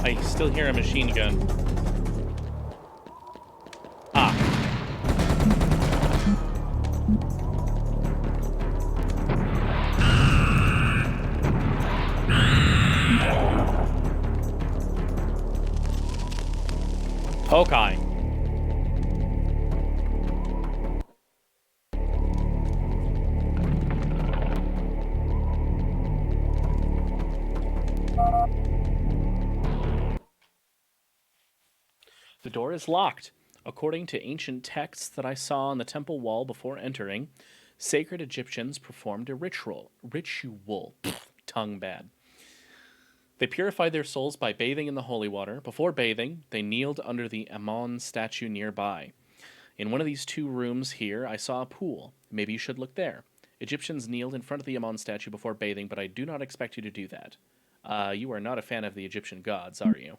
I still hear a machine gun. Ah. Okay. The door is locked. According to ancient texts that I saw on the temple wall before entering, sacred Egyptians performed a ritual. Tongue bad. They purified their souls by bathing in the holy water. Before bathing, they kneeled under the Ammon statue nearby. In one of these two rooms here, I saw a pool. Maybe you should look there. Egyptians kneeled in front of the Amun statue before bathing, but I do not expect you to do that. You are not a fan of the Egyptian gods, are you?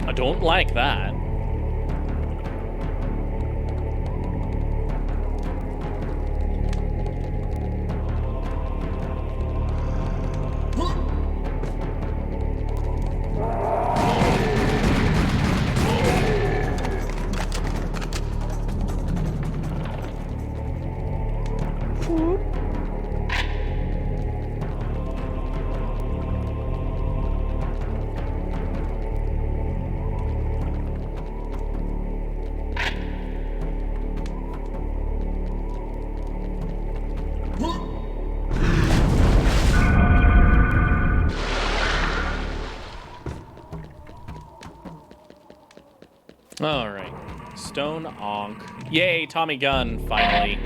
I don't like that. Alright. Stone Ankh. Yay, Tommy gun, finally.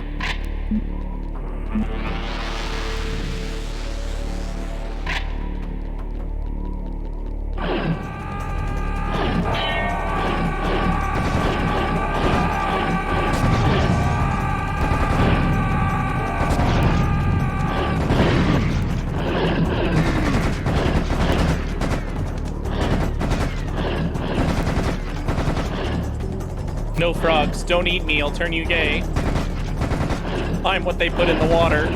No frogs, don't eat me, I'll turn you gay. I'm what they put in the water.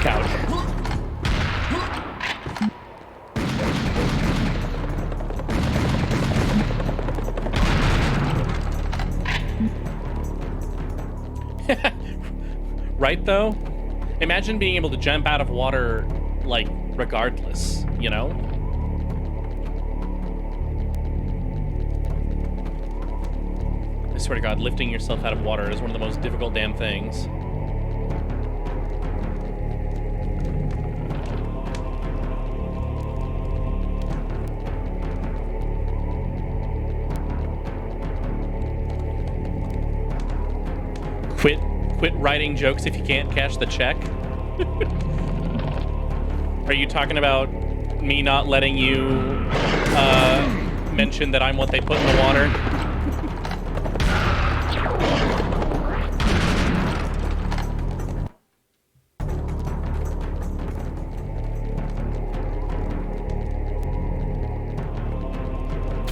Couch. Right, though? Imagine being able to jump out of water, like, regardless, you know? I swear to God, lifting yourself out of water is one of the most difficult damn things. Quit writing jokes if you can't cash the check? Are you talking about me not letting you mention that I'm what they put in the water?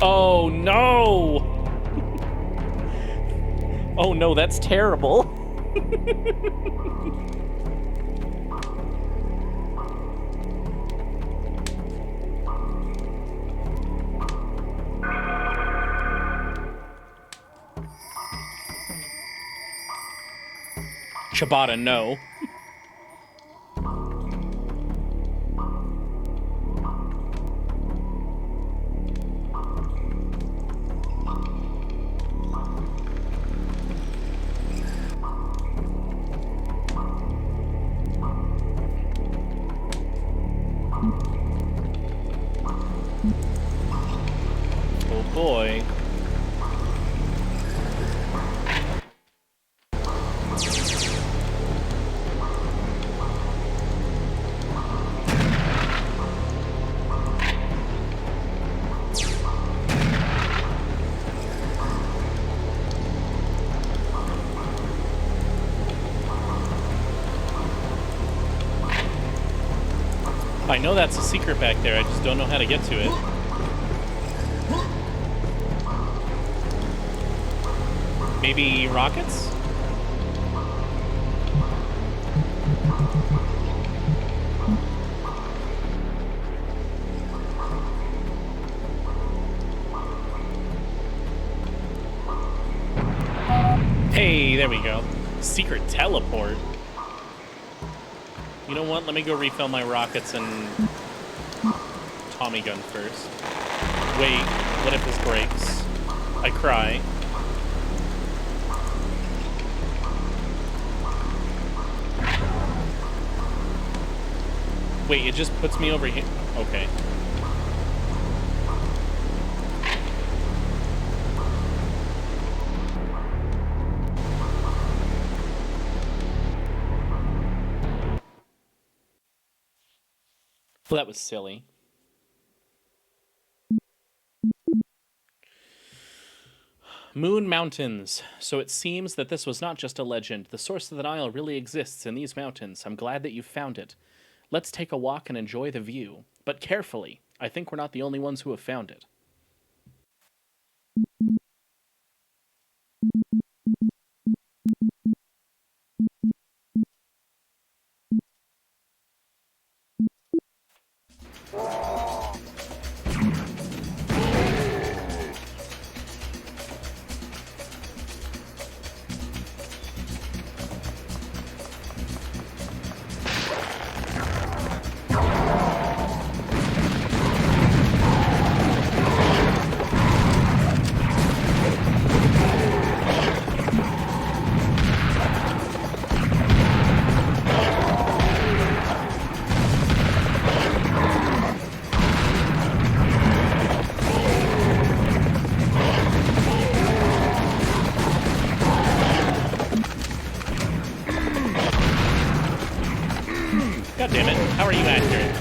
Oh no! Oh no, that's terrible. Ciabatta, no. Oh boy. I know that's a secret back there, I just don't know how to get to it. Maybe rockets? Hey, there we go. Secret teleport. You know what? Let me go refill my rockets and Tommy gun first. Wait, what if this breaks? I cry. Wait, it just puts me over here. Okay. Well, that was silly. Moon Mountains. So it seems that this was not just a legend. The source of the Nile really exists in these mountains. I'm glad that you found it. Let's take a walk and enjoy the view. But carefully. I think we're not the only ones who have found it. God damn it. How are you accurate?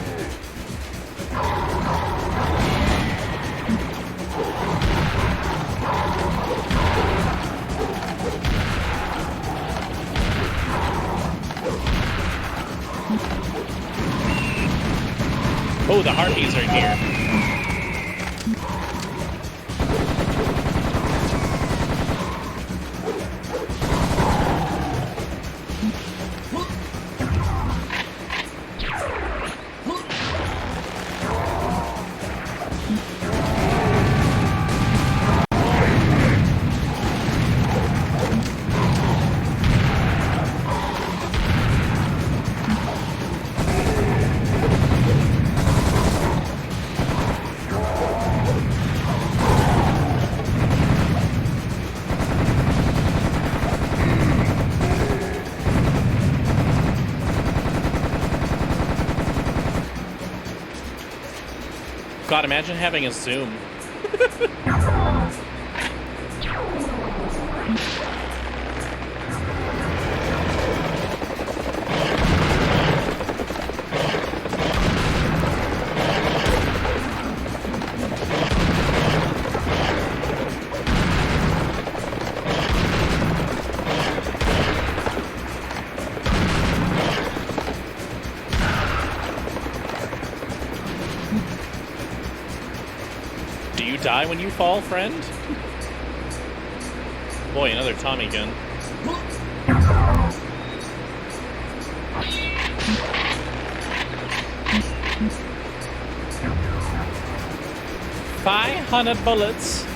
Oh, the harpies are here. God, imagine having a Zoom. Do you die when you fall, friend? Boy, another Tommy gun. $500 bullets.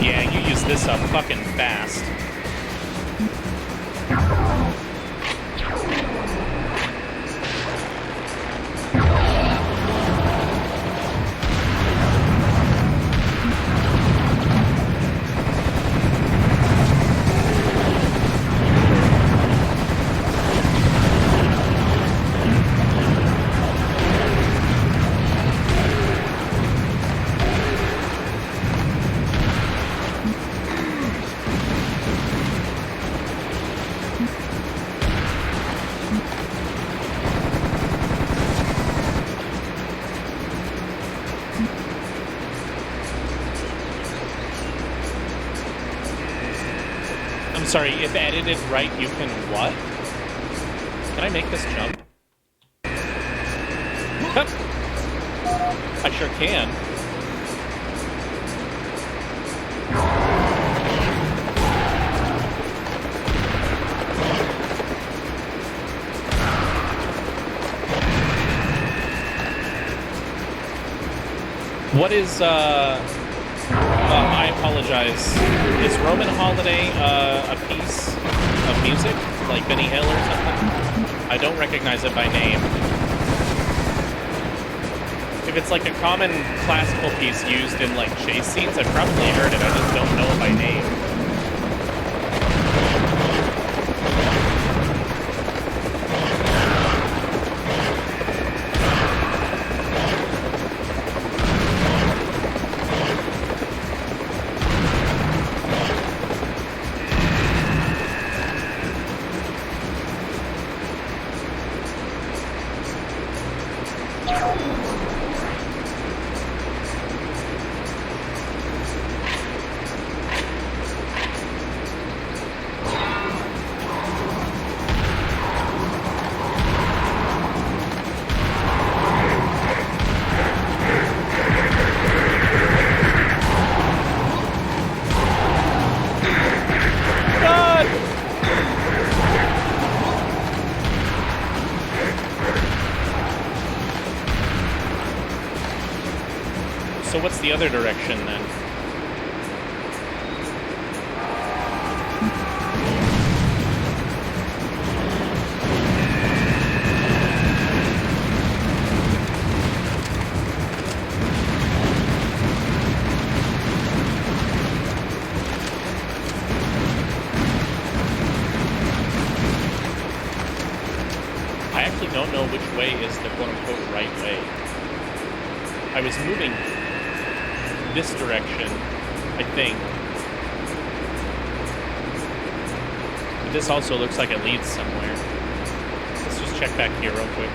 Yeah, you use this up fucking fast. I'm sorry, if edited right, you can what? Can I make this jump? Hup. I sure can. What is, I apologize. Is Roman Holiday, a piece of music? Like Benny Hill or something? I don't recognize it by name. If it's like a common classical piece used in like chase scenes, I've probably heard it, I just don't know it by name. So what's the other direction then? I actually don't know which way is the quote-unquote right way. I was moving this direction, I think. But this also looks like it leads somewhere. Let's just check back here real quick.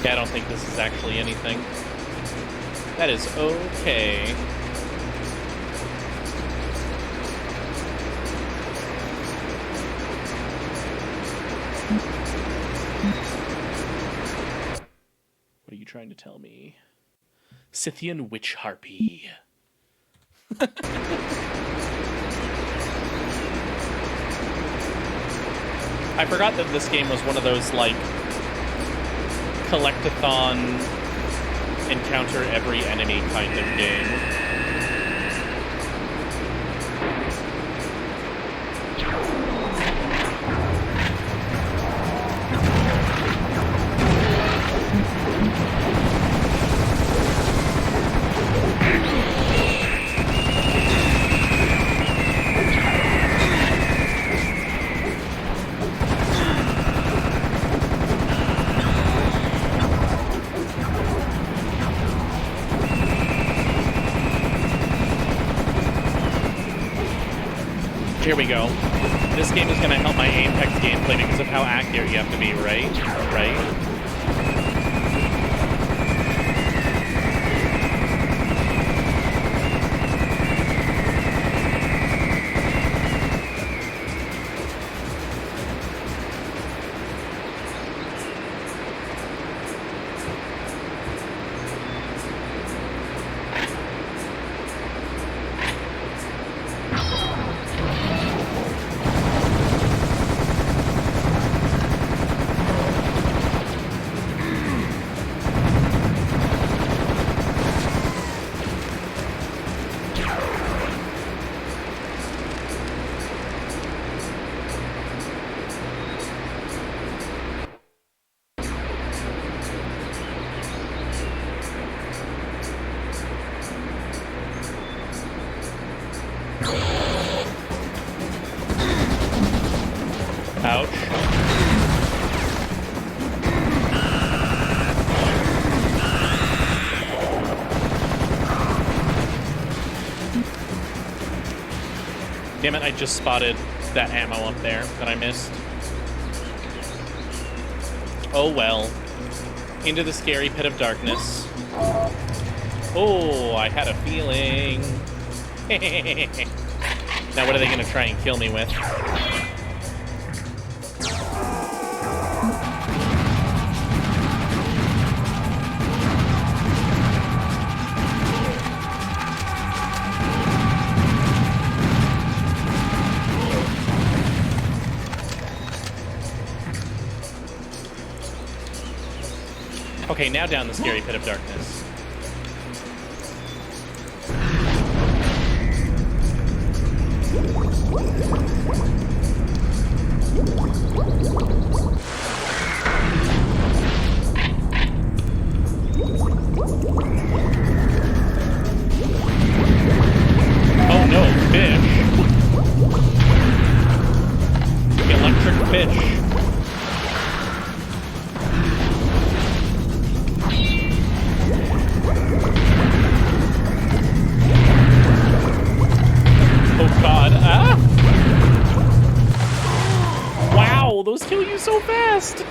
Yeah, I don't think this is actually anything. That is okay. What are you trying to tell me? Scythian Witch Harpy. I forgot that this game was one of those, like, collectathon, encounter every enemy kind of game. Here we go. This game is going to help my Apex gameplay because of how accurate you have to be, right? Right? Ouch. Damn it, I just spotted that ammo up there that I missed. Oh well. Into the scary pit of darkness. Oh, I had a feeling. Now what are they going to try and kill me with? Okay, now down the scary pit of darkness. Oh no, fish. Electric fish. Oh god. Ah! Wow, those kill you so fast!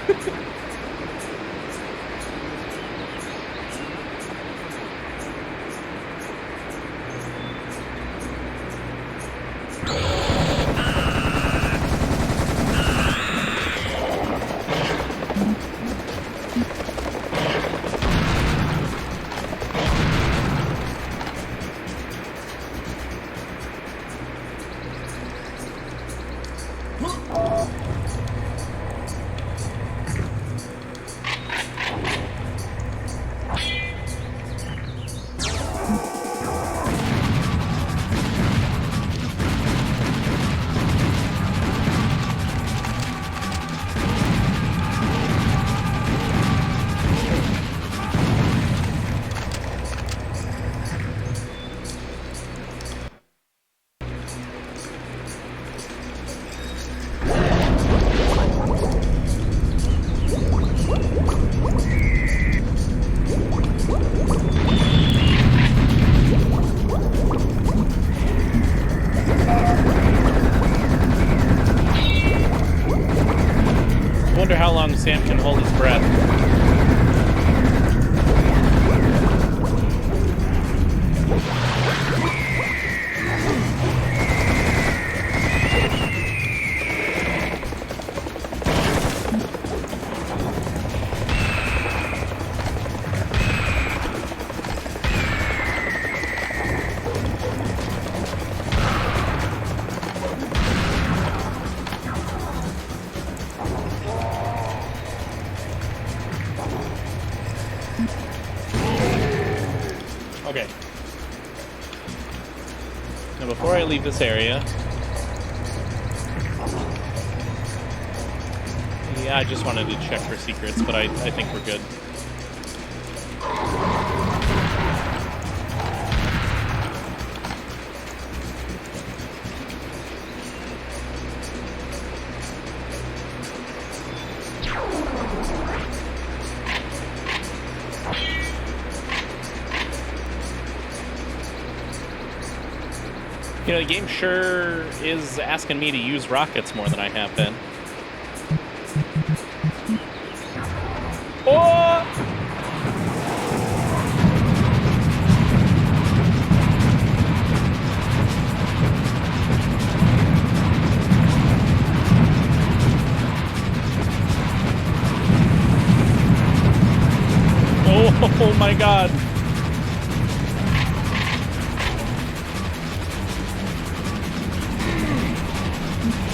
I wonder how long Sam can hold his breath. Okay. Now before I leave this area... Yeah, I just wanted to check for secrets, but I think we're good. You know, the game sure is asking me to use rockets more than I have been. Oh! Oh my god.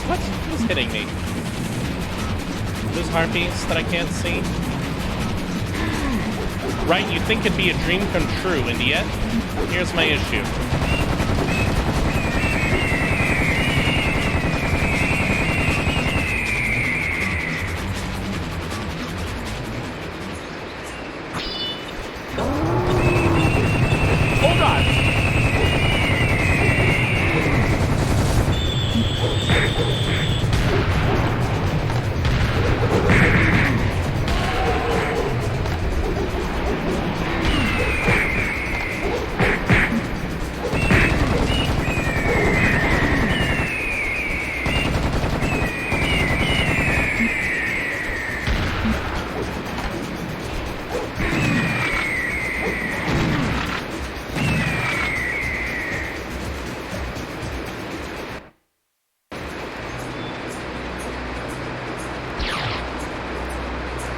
What is hitting me? Those harpies that I can't see? Right, you'd think it'd be a dream come true, and yet, here's my issue. Oh god!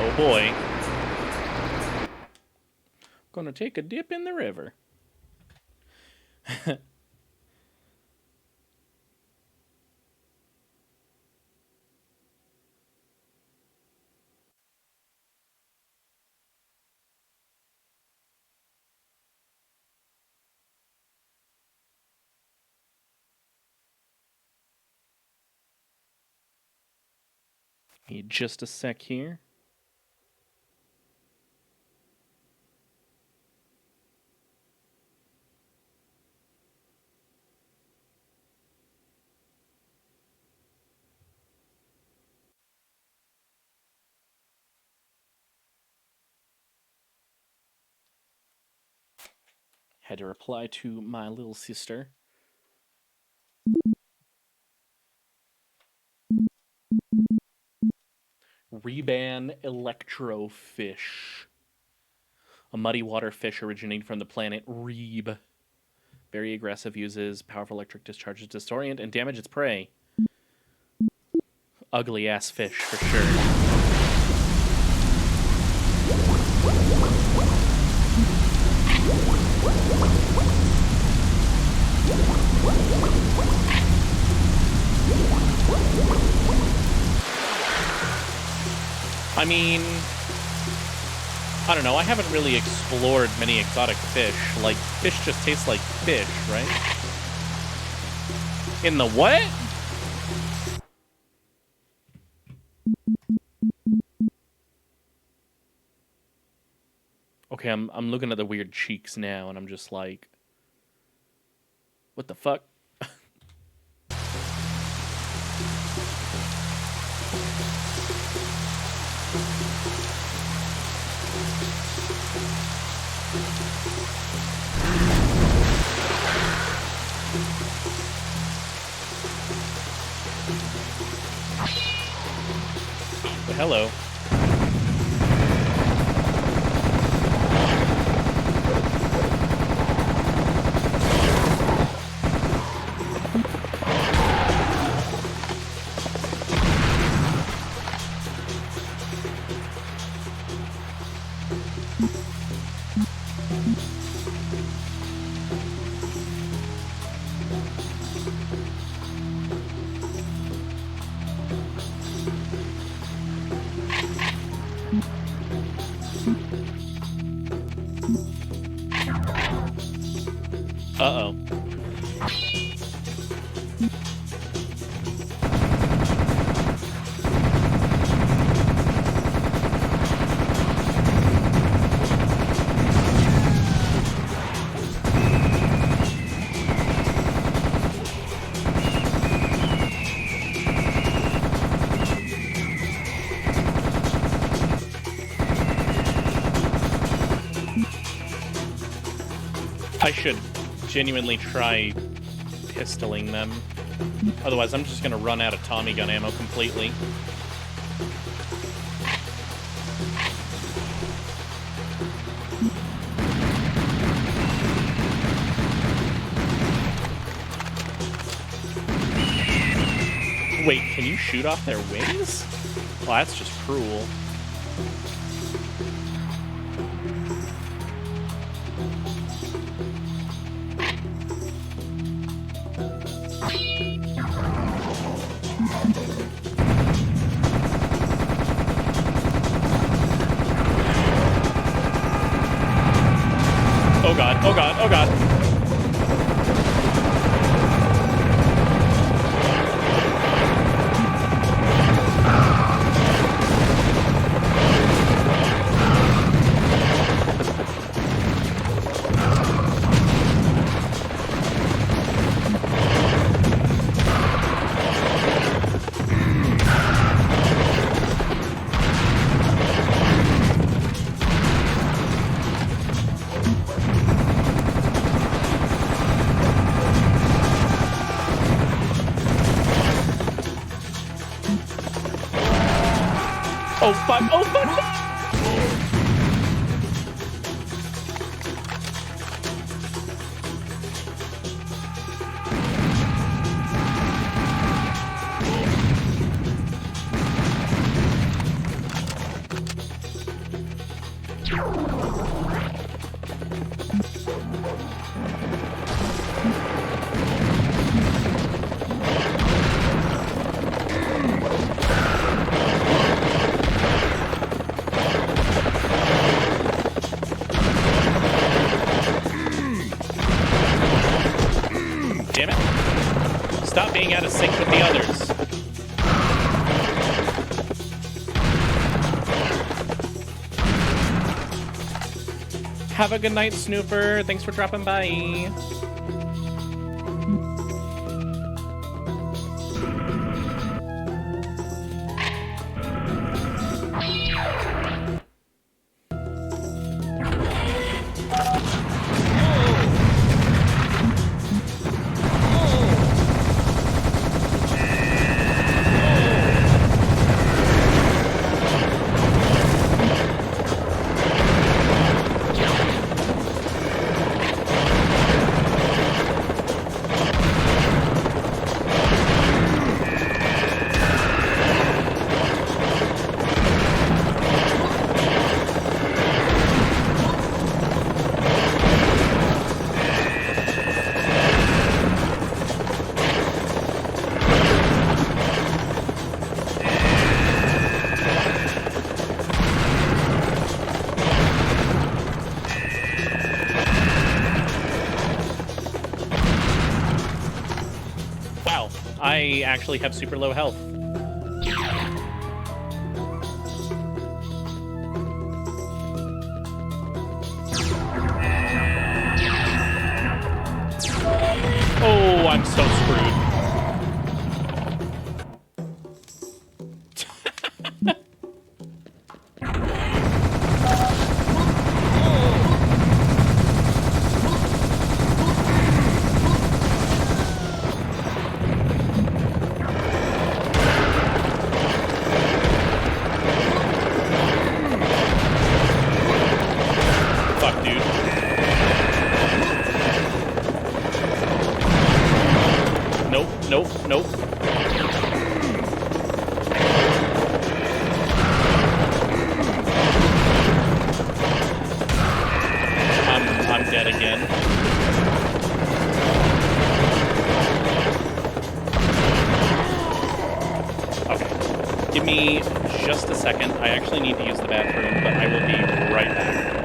Oh boy. Gonna take a dip in the river. Need just a sec here. Had to reply to my little sister. Reban electrofish. A muddy water fish originating from the planet Rebe. Very aggressive, uses powerful electric discharges to disorient and damage its prey. Ugly ass fish for sure. I mean, I don't know. I haven't really explored many exotic fish. Like, fish just tastes like fish, right? In the what? Okay, I'm looking at the weird cheeks now, and I'm just like, what the fuck? Hello. Uh-oh. I should genuinely try pistoling them. Otherwise, I'm just gonna run out of Tommy gun ammo completely. Wait, can you shoot off their wings? Well, that's just cruel. Oh god, oh god, oh god. Oh fuck, oh fuck! Damn it. Stop being out of sync with the others. Have a good night, Snooper. Thanks for dropping by. I actually have super low health. Oh, I'm so screwed. Nope. I'm dead again. Okay. Give me just a second. I actually need to use the bathroom, but I will be right back.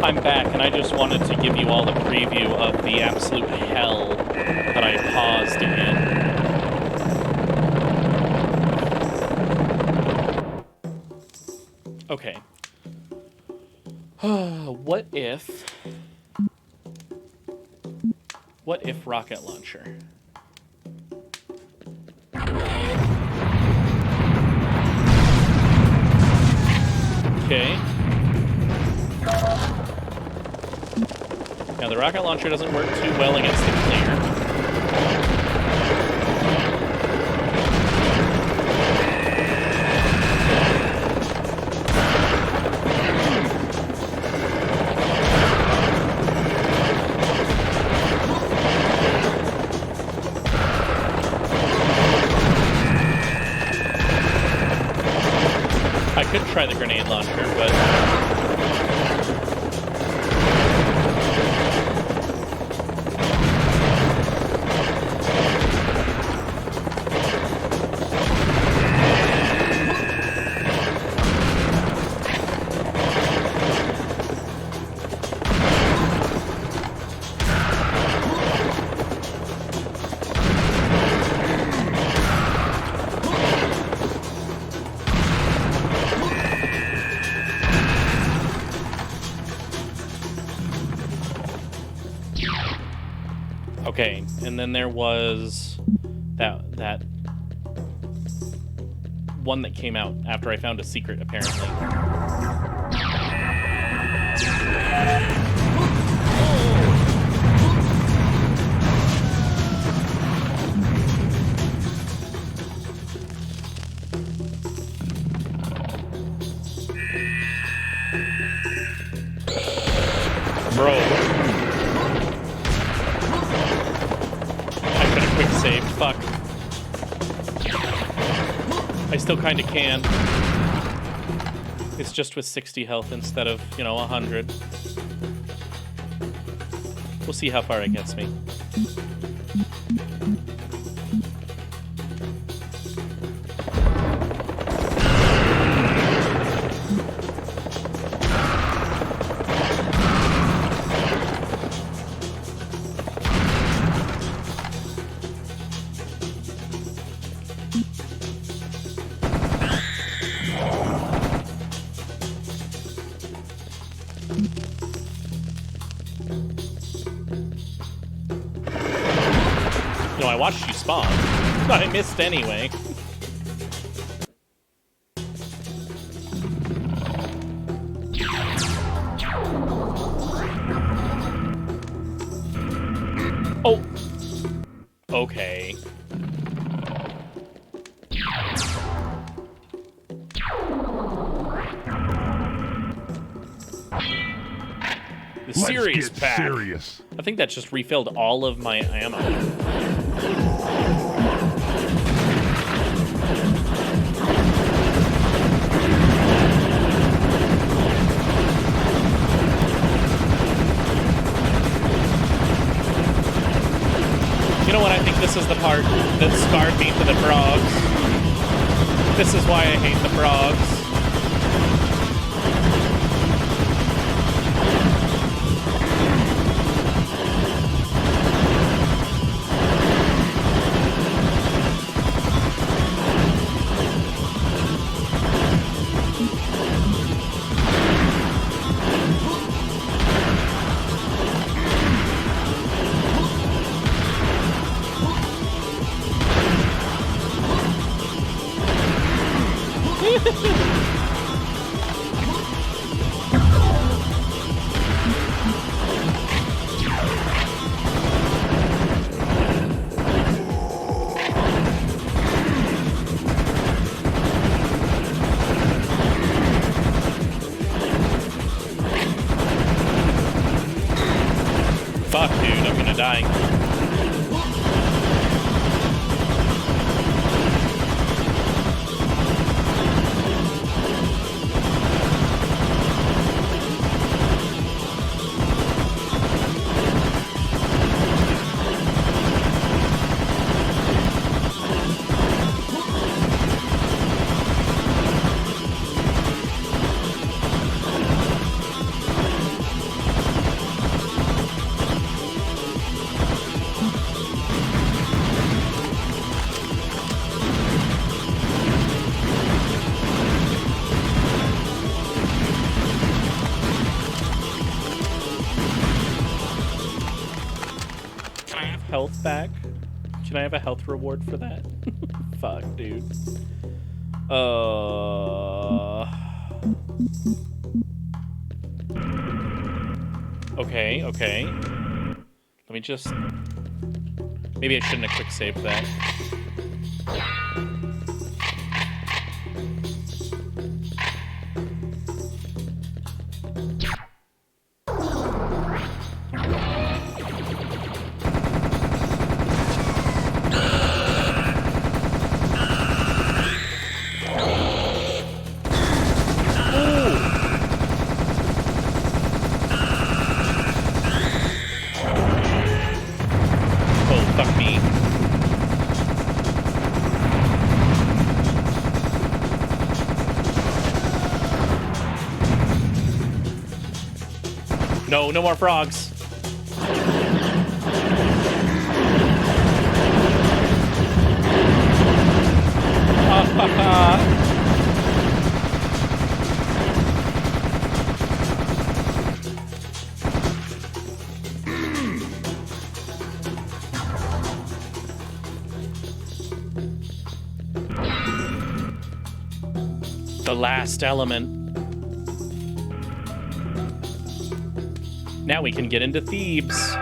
I'm back, and I just wanted to give you all a preview of the absolute hell that I paused in. Okay. What if rocket launcher? Okay. Now, the rocket launcher doesn't work too well against the clear. could try the grenade launcher, but... Okay, and then there was that one that came out after I found a secret, apparently. Bro. I could have quick saved. Fuck. I still kind of can. It's just with 60 health instead of, 100. We'll see how far it gets me. I watched you spawn, but I missed anyway. Oh. Okay. The serious pack. Serious. I think that just refilled all of my ammo. You know what? I think this is the part that scarred me for the frogs. This is why I hate the frogs. Fuck, dude, I'm gonna die. Health back? Can I have a health reward for that? Fuck, dude. Okay. Let me just... Maybe I shouldn't have quick saved that. fuck me. No, no more frogs. The last element. Now we can get into Thebes.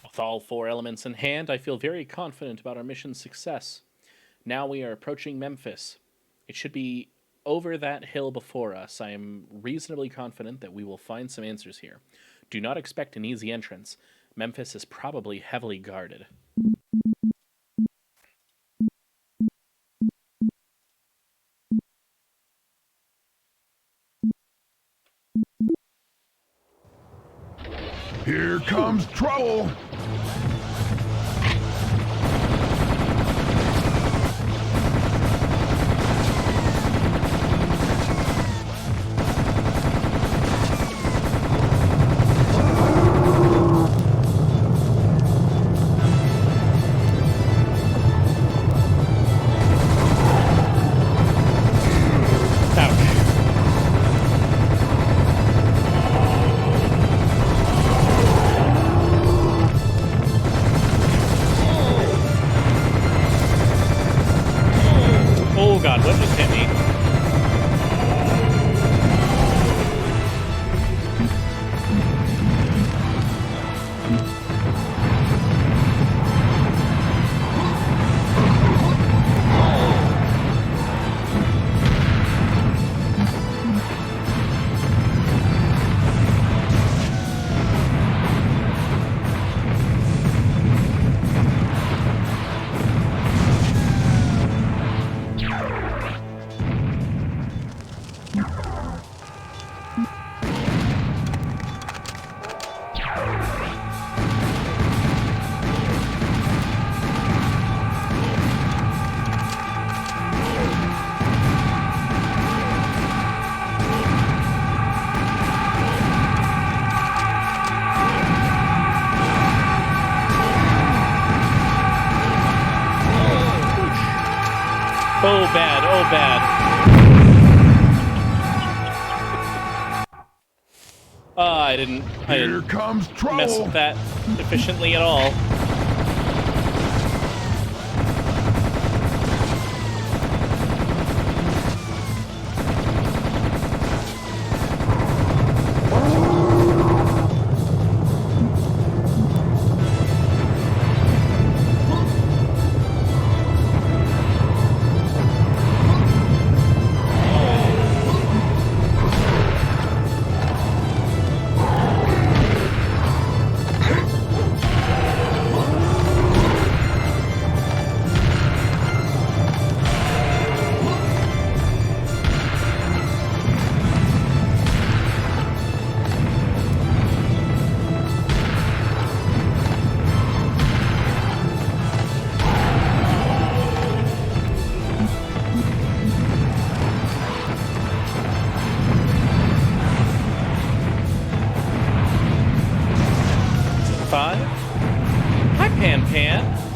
With all 4 elements in hand, I feel very confident about our mission's success. Now we are approaching Memphis. It should be over that hill before us. I am reasonably confident that we will find some answers here. Do not expect an easy entrance. Memphis is probably heavily guarded. Here comes trouble! Oh, bad. Oh, bad. I didn't Here comes trouble! mess with that efficiently at all.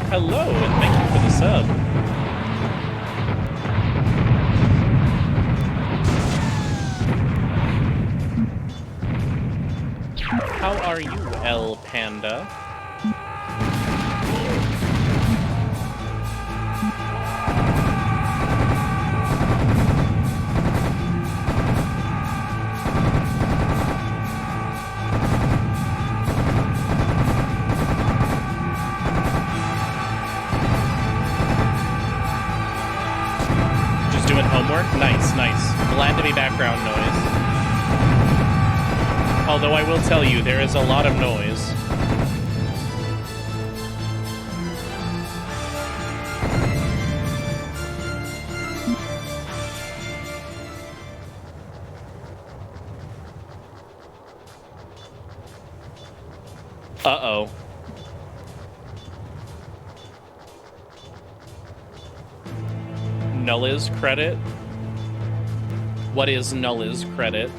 Hello, and thank you for the sub. How are you, El Panda? Nice, nice. Glad to be background noise. Although I will tell you, there is a lot of noise. Uh-oh. Nulliz credit? What is Nulliz credit?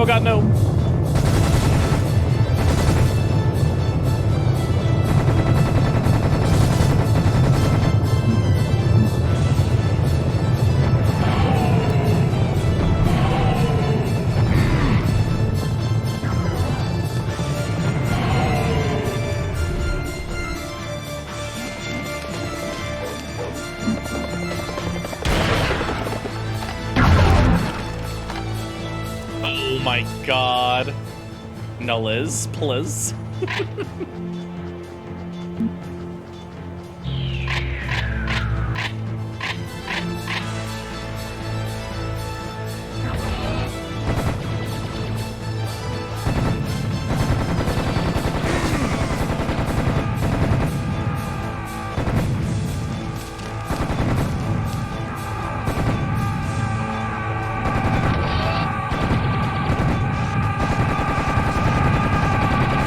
Oh god, no. Oh my god. Nulliz, please.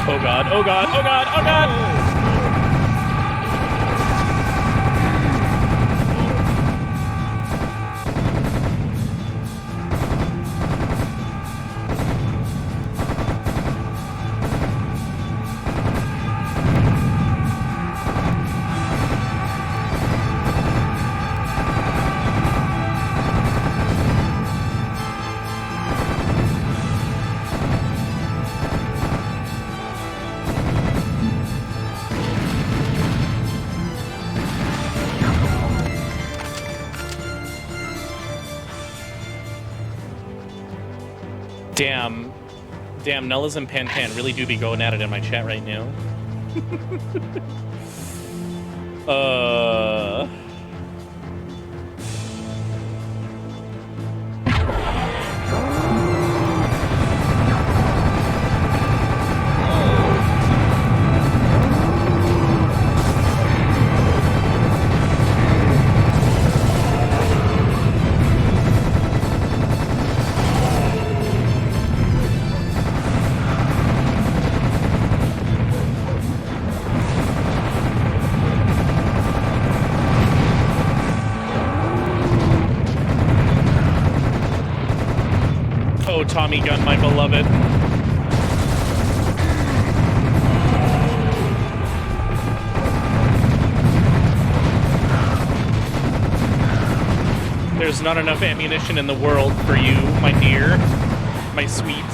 Oh god, oh god, oh god, oh god! Damn, Nulliz and Pan really do be going at it in my chat right now. Oh, Tommy Gun, my beloved. There's not enough ammunition in the world for you, my dear. My sweet.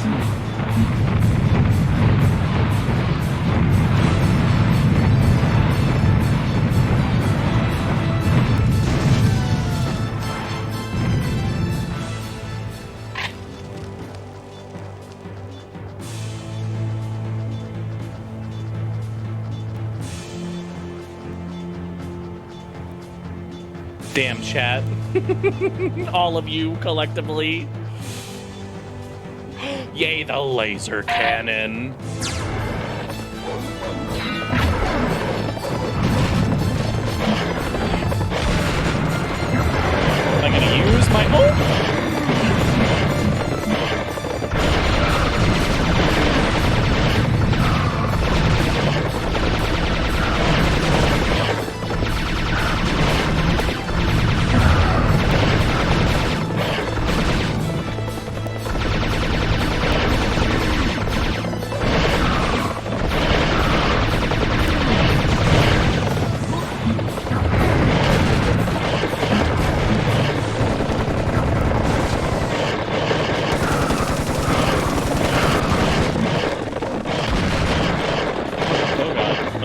Damn, chat. All of you collectively. Yay, the laser cannon. I'm gonna use my... Oh!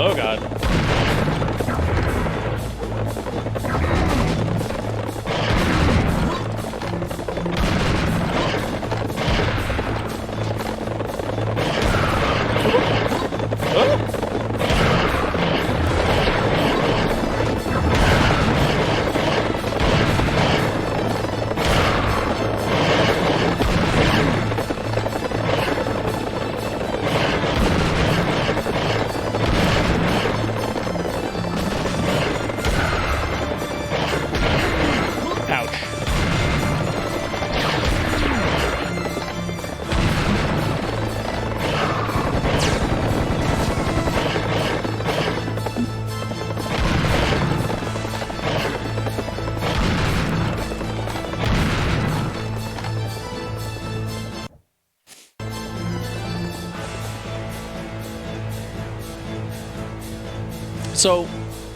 Oh god.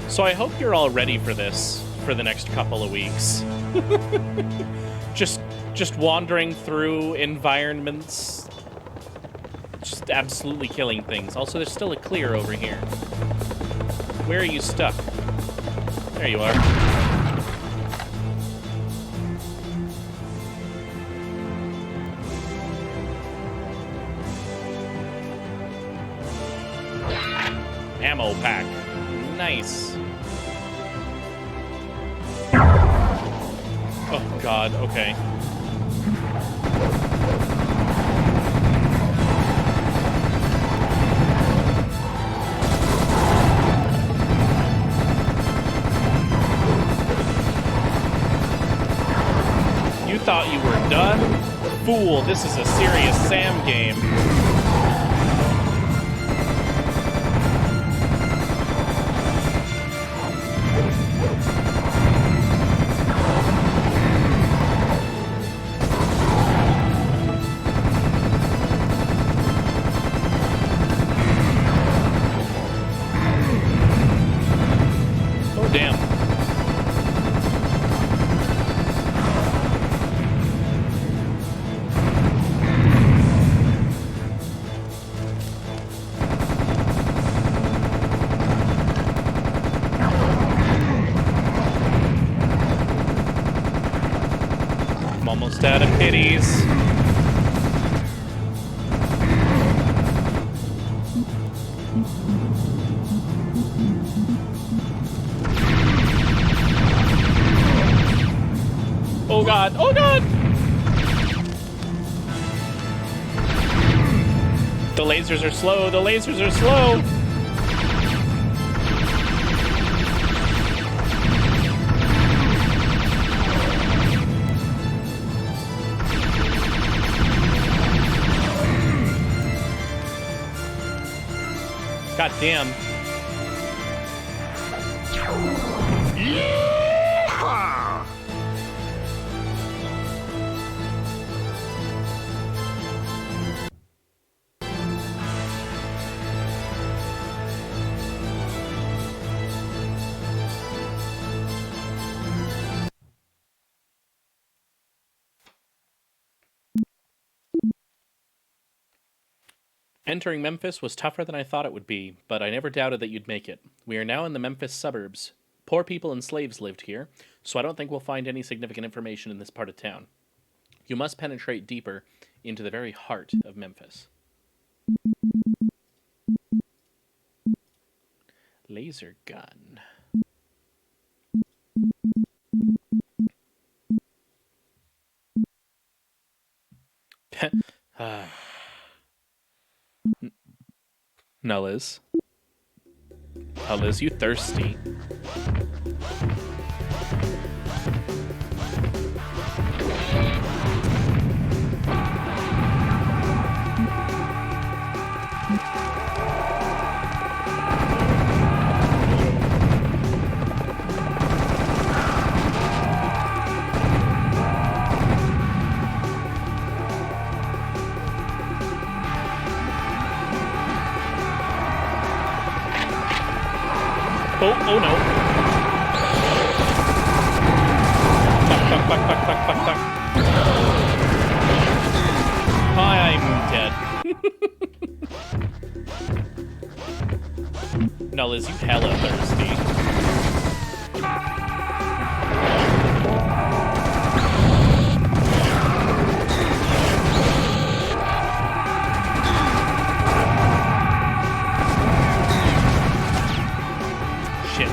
So I hope you're all ready for this for the next couple of weeks. just wandering through environments, just absolutely killing things. Also, there's still a clear over here. Where are you stuck? There you are. Ammo pack. Nice. Oh god, okay. You thought you were done? Fool, this is a serious Sam game. Almost out of pitties. Oh god, oh god! The lasers are slow, the lasers are slow! God damn. Entering Memphis was tougher than I thought it would be, but I never doubted that you'd make it. We are now in the Memphis suburbs. Poor people and slaves lived here, so I don't think we'll find any significant information in this part of town. You must penetrate deeper into the very heart of Memphis. Laser gun. Now, Liz. Oh, Liz, you thirsty. Oh no. Fuck. I'm dead. No, Liz, you hella thirsty. Shit.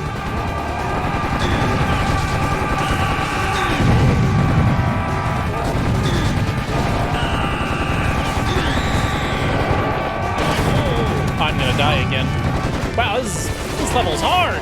I'm gonna die again. Wow, this level's hard!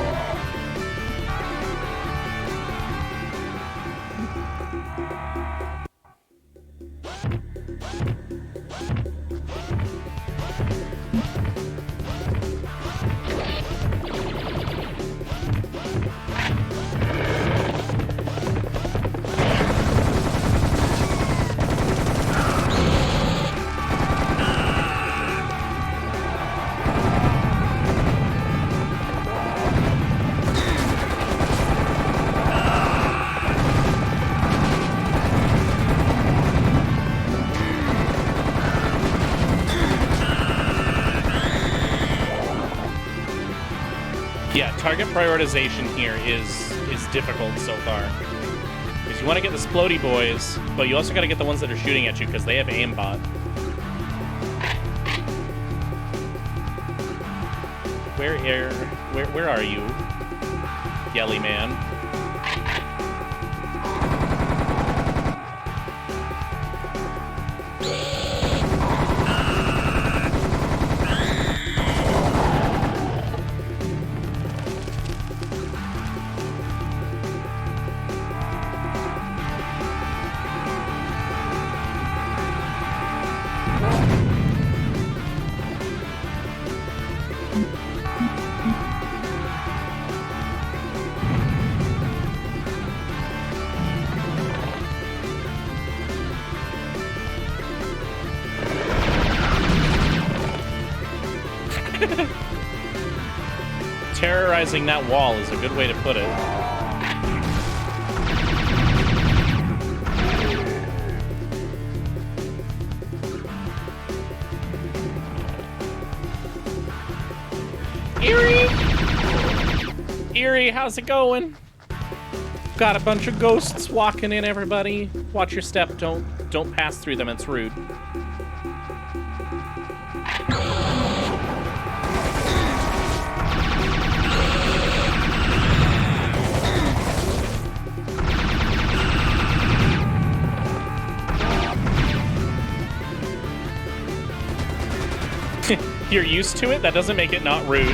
Yeah, target prioritization here is difficult so far. Because you want to get the splody boys, but you also got to get the ones that are shooting at you because they have aimbot. Where are you, Yelly Man? Terrorizing that wall is a good way to put it. Eerie, how's it going? Got a bunch of ghosts walking in, everybody. Watch your step, don't pass through them, it's rude. You're used to it? That doesn't make it not rude.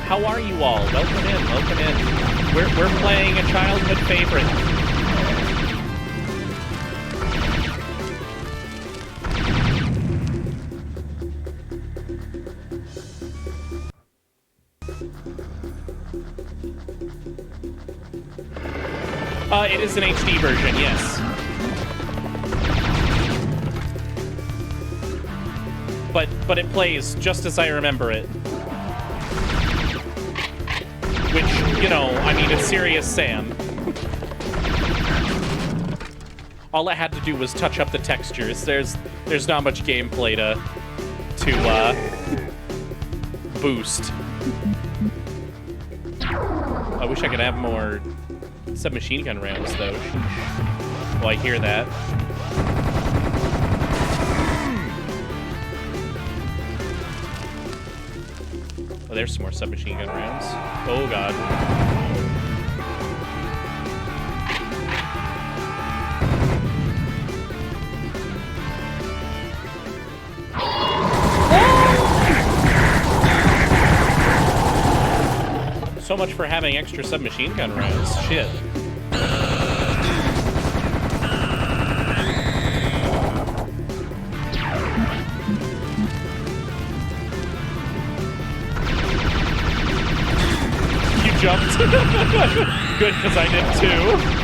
How are you all? Welcome in, welcome in. We're playing a childhood favorite. It is an HD version, yes. But it plays just as I remember it. Which, you know, I mean, it's serious Sam. All I had to do was touch up the textures. There's not much gameplay to boost. I wish I could have more submachine gun rounds, though. Well, I hear that. Oh, there's some more submachine gun rounds. Oh, God. So much for having extra submachine gun rounds. Shit. You jumped. Good, because I did too.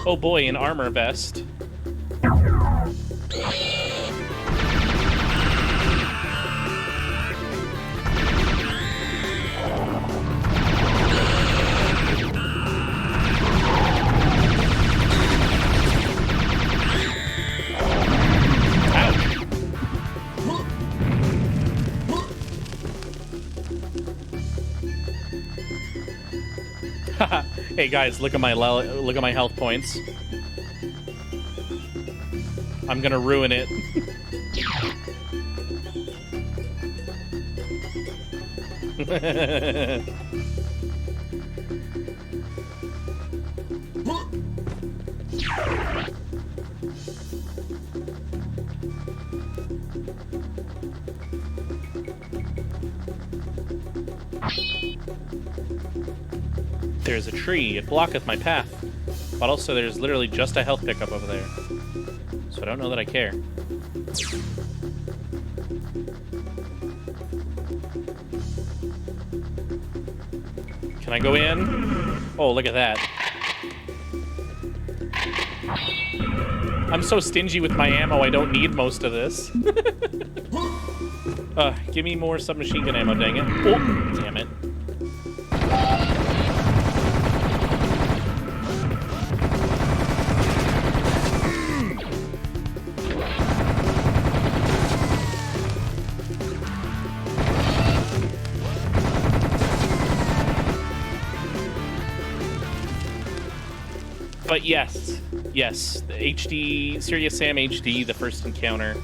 Oh boy, an armor vest. Hey guys, look at my health points. I'm gonna ruin it. There's a tree, it blocketh my path. But also there's literally just a health pickup over there. So I don't know that I care. Can I go in? Oh, look at that. I'm so stingy with my ammo, I don't need most of this. Give me more submachine gun ammo, dang it. Oh, damn it. But yes, the HD, Serious Sam HD, the first encounter.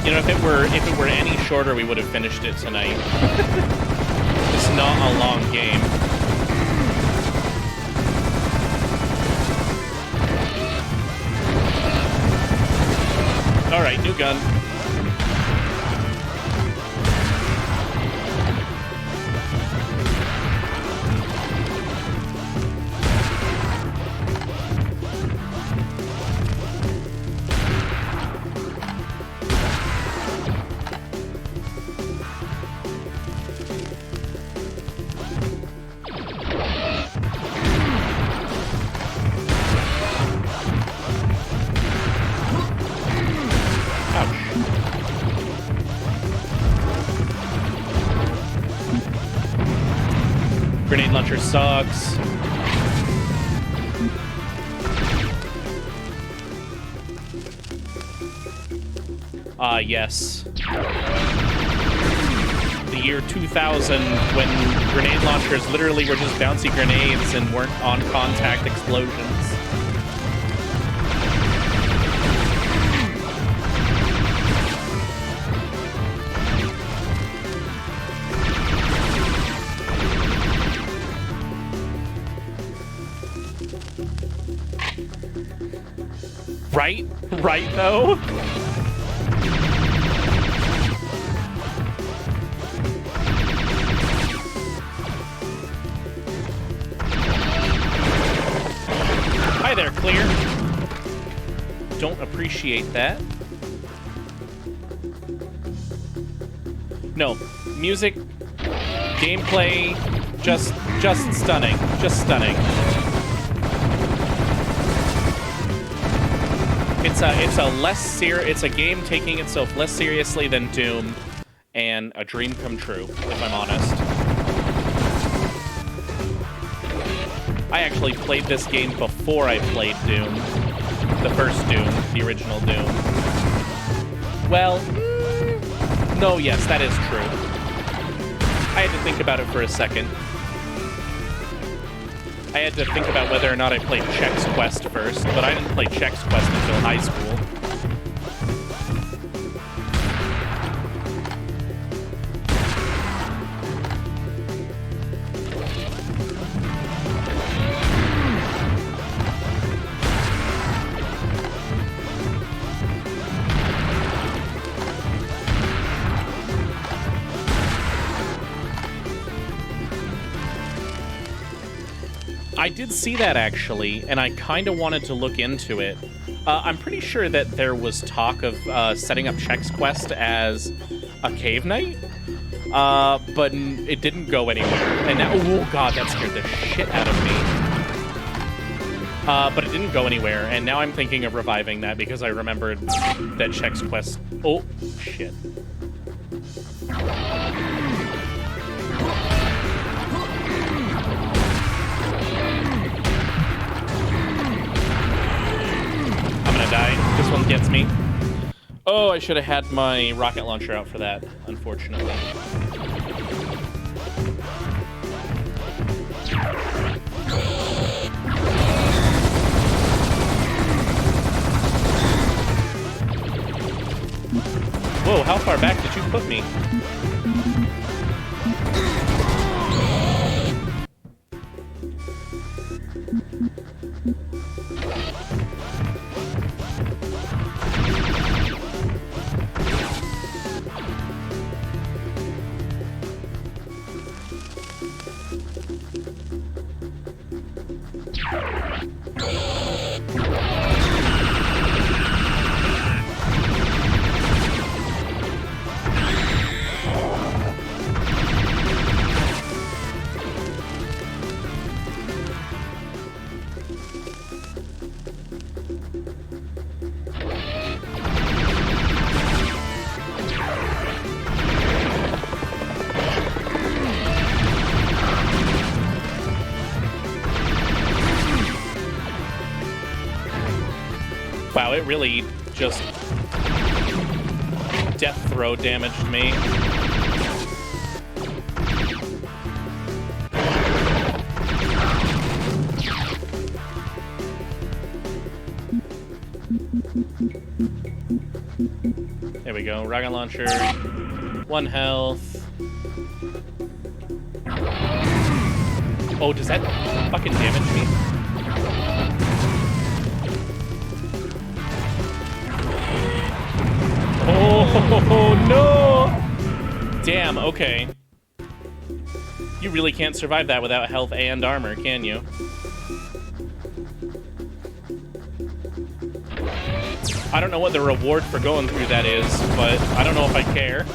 You know, if it were any shorter, we would have finished it tonight. It's not a long game. All right, new gun. Grenade launcher sucks. Yes. The year 2000, when grenade launchers literally were just bouncy grenades and weren't on contact explosions. Right though? Hi there, Clear. Don't appreciate that. No, music, gameplay, just stunning. Just stunning. It's a game taking itself less seriously than Doom, and a dream come true, if I'm honest. I actually played this game before I played Doom. The first Doom, the original Doom. Well, no, yes, that is true. I had to think about it for a second. I had to think about whether or not I played Chex Quest first, but I didn't play Chex Quest until high school. I did see that, actually, and I kind of wanted to look into it. I'm pretty sure that there was talk of setting up Chex Quest as a cave night, but it didn't go anywhere. And now, oh god, that scared the shit out of me. But it didn't go anywhere, and now I'm thinking of reviving that because I remembered that Chex Quest... Oh, shit. Die. This one gets me. Oh, I should have had my rocket launcher out for that, unfortunately. how far back did you put me? Wow, it really just death throw damaged me. There we go, rocket launcher, 1 health. Oh, does that fucking damage me? Oh, no! Damn, okay. You really can't survive that without health and armor, can you? I don't know what the reward for going through that is, but I don't know if I care.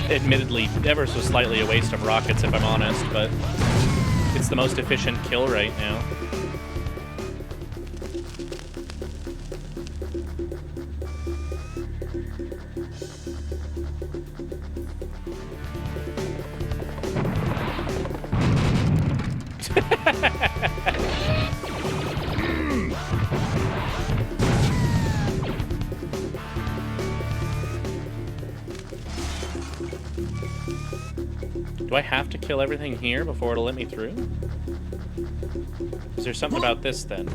Admittedly, ever so slightly a waste of rockets, if I'm honest, but it's the most efficient kill right now. Do I have to kill everything here before it'll let me through? Is there something about this then?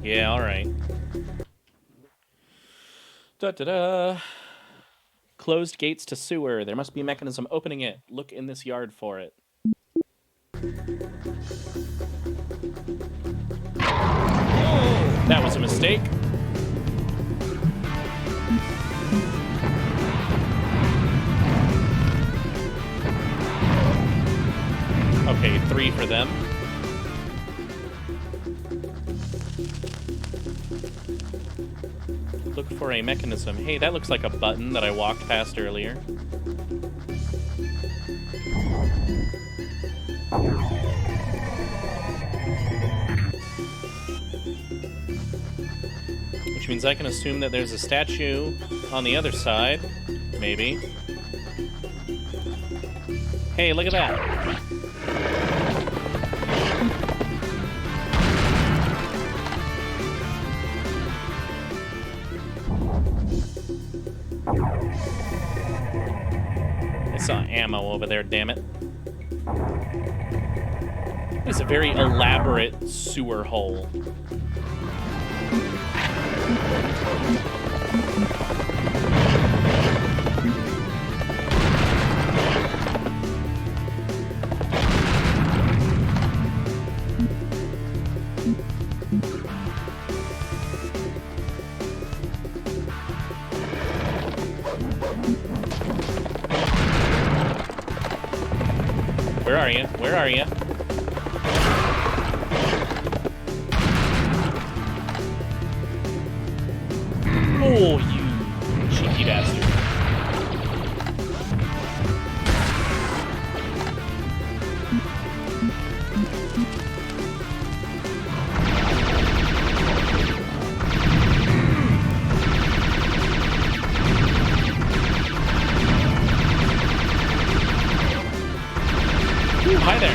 Yeah, alright. Da-da-da. Closed gates to sewer. There must be a mechanism opening it. Look in this yard for it. That was a mistake. Okay, 3 for them. Look for a mechanism. Hey, that looks like a button that I walked past earlier. Which means I can assume that there's a statue on the other side. Maybe. Hey, look at that. I saw ammo over there, damn it. It's a very elaborate sewer hole. Where are you? Where are you? Oh, you cheeky bastard. Ooh, hi there.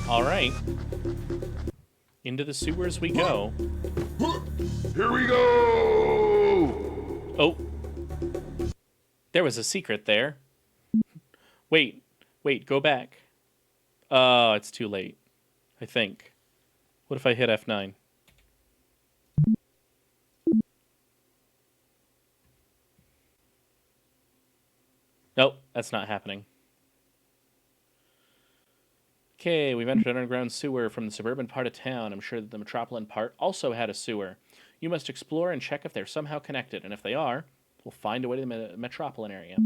All right. Into the sewers we go. Here we go! Oh. There was a secret there. Wait, go back. Oh, it's too late. I think. What if I hit F9? Nope, that's not happening. Okay, we've entered an underground sewer from the suburban part of town. I'm sure that the metropolitan part also had a sewer. You must explore and check if they're somehow connected, and if they are, we'll find a way to the metropolitan area.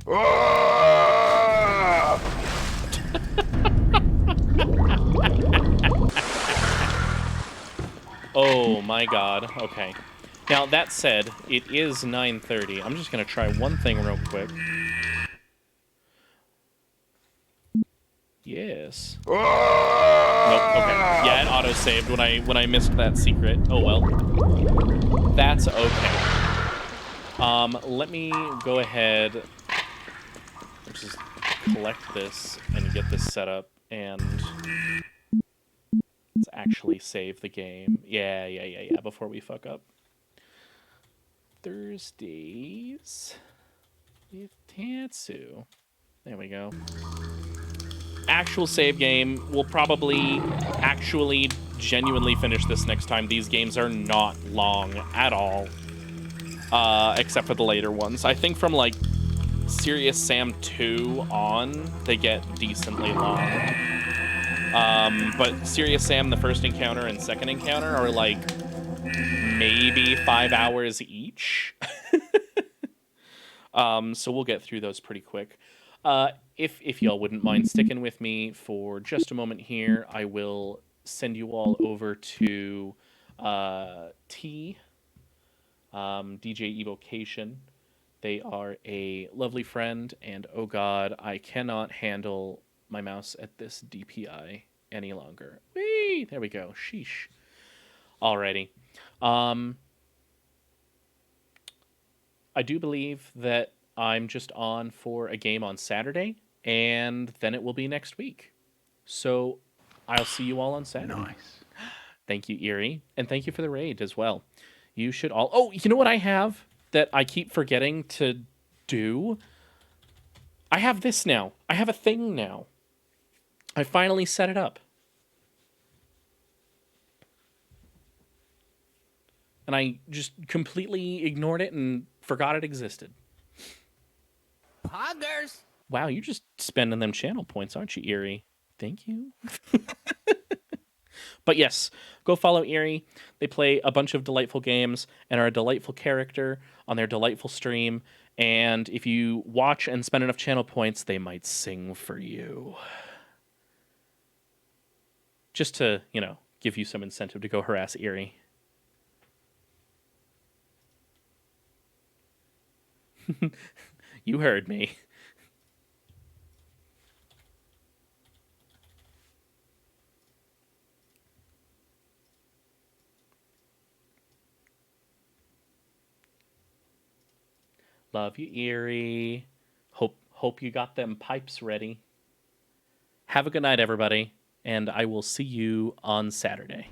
Ah! Oh my god, okay. Now, that said, it is 9:30. I'm just going to try one thing real quick. Yes. Nope, okay. Yeah, it auto-saved when I missed that secret. Oh well. That's okay. Let me go ahead... just collect this and get this set up, and... let's actually save the game. Yeah, before we fuck up. Thursdays with Tatsu. There we go. Actual save game. We'll probably actually genuinely finish this next time. These games are not long at all. Except for the later ones. I think from like Serious Sam 2 on, they get decently long. But Serious Sam, the first encounter and second encounter are like maybe 5 hours each. So we'll get through those pretty quick. If y'all wouldn't mind sticking with me for just a moment here, I will send you all over to T, DJ Evocation. They are a lovely friend, and oh god, I cannot handle my mouse at this DPI any longer. Whee! There we go. Sheesh. Alrighty. I do believe that I'm just on for a game on Saturday, and then it will be next week. So I'll see you all on Saturday. Nice. Thank you, Erie, and thank you for the raid as well. You should all... Oh, you know what I have that I keep forgetting to do? I have this now. I have a thing now. I finally set it up. And I just completely ignored it and forgot it existed. Poggers. Wow, you're just spending them channel points, aren't you, Erie? Thank you. But yes, go follow Erie. They play a bunch of delightful games and are a delightful character on their delightful stream. And if you watch and spend enough channel points, they might sing for you. Just to, you know, give you some incentive to go harass Erie. You heard me. Love you, Erie. Hope you got them pipes ready. Have a good night, everybody, and I will see you on Saturday.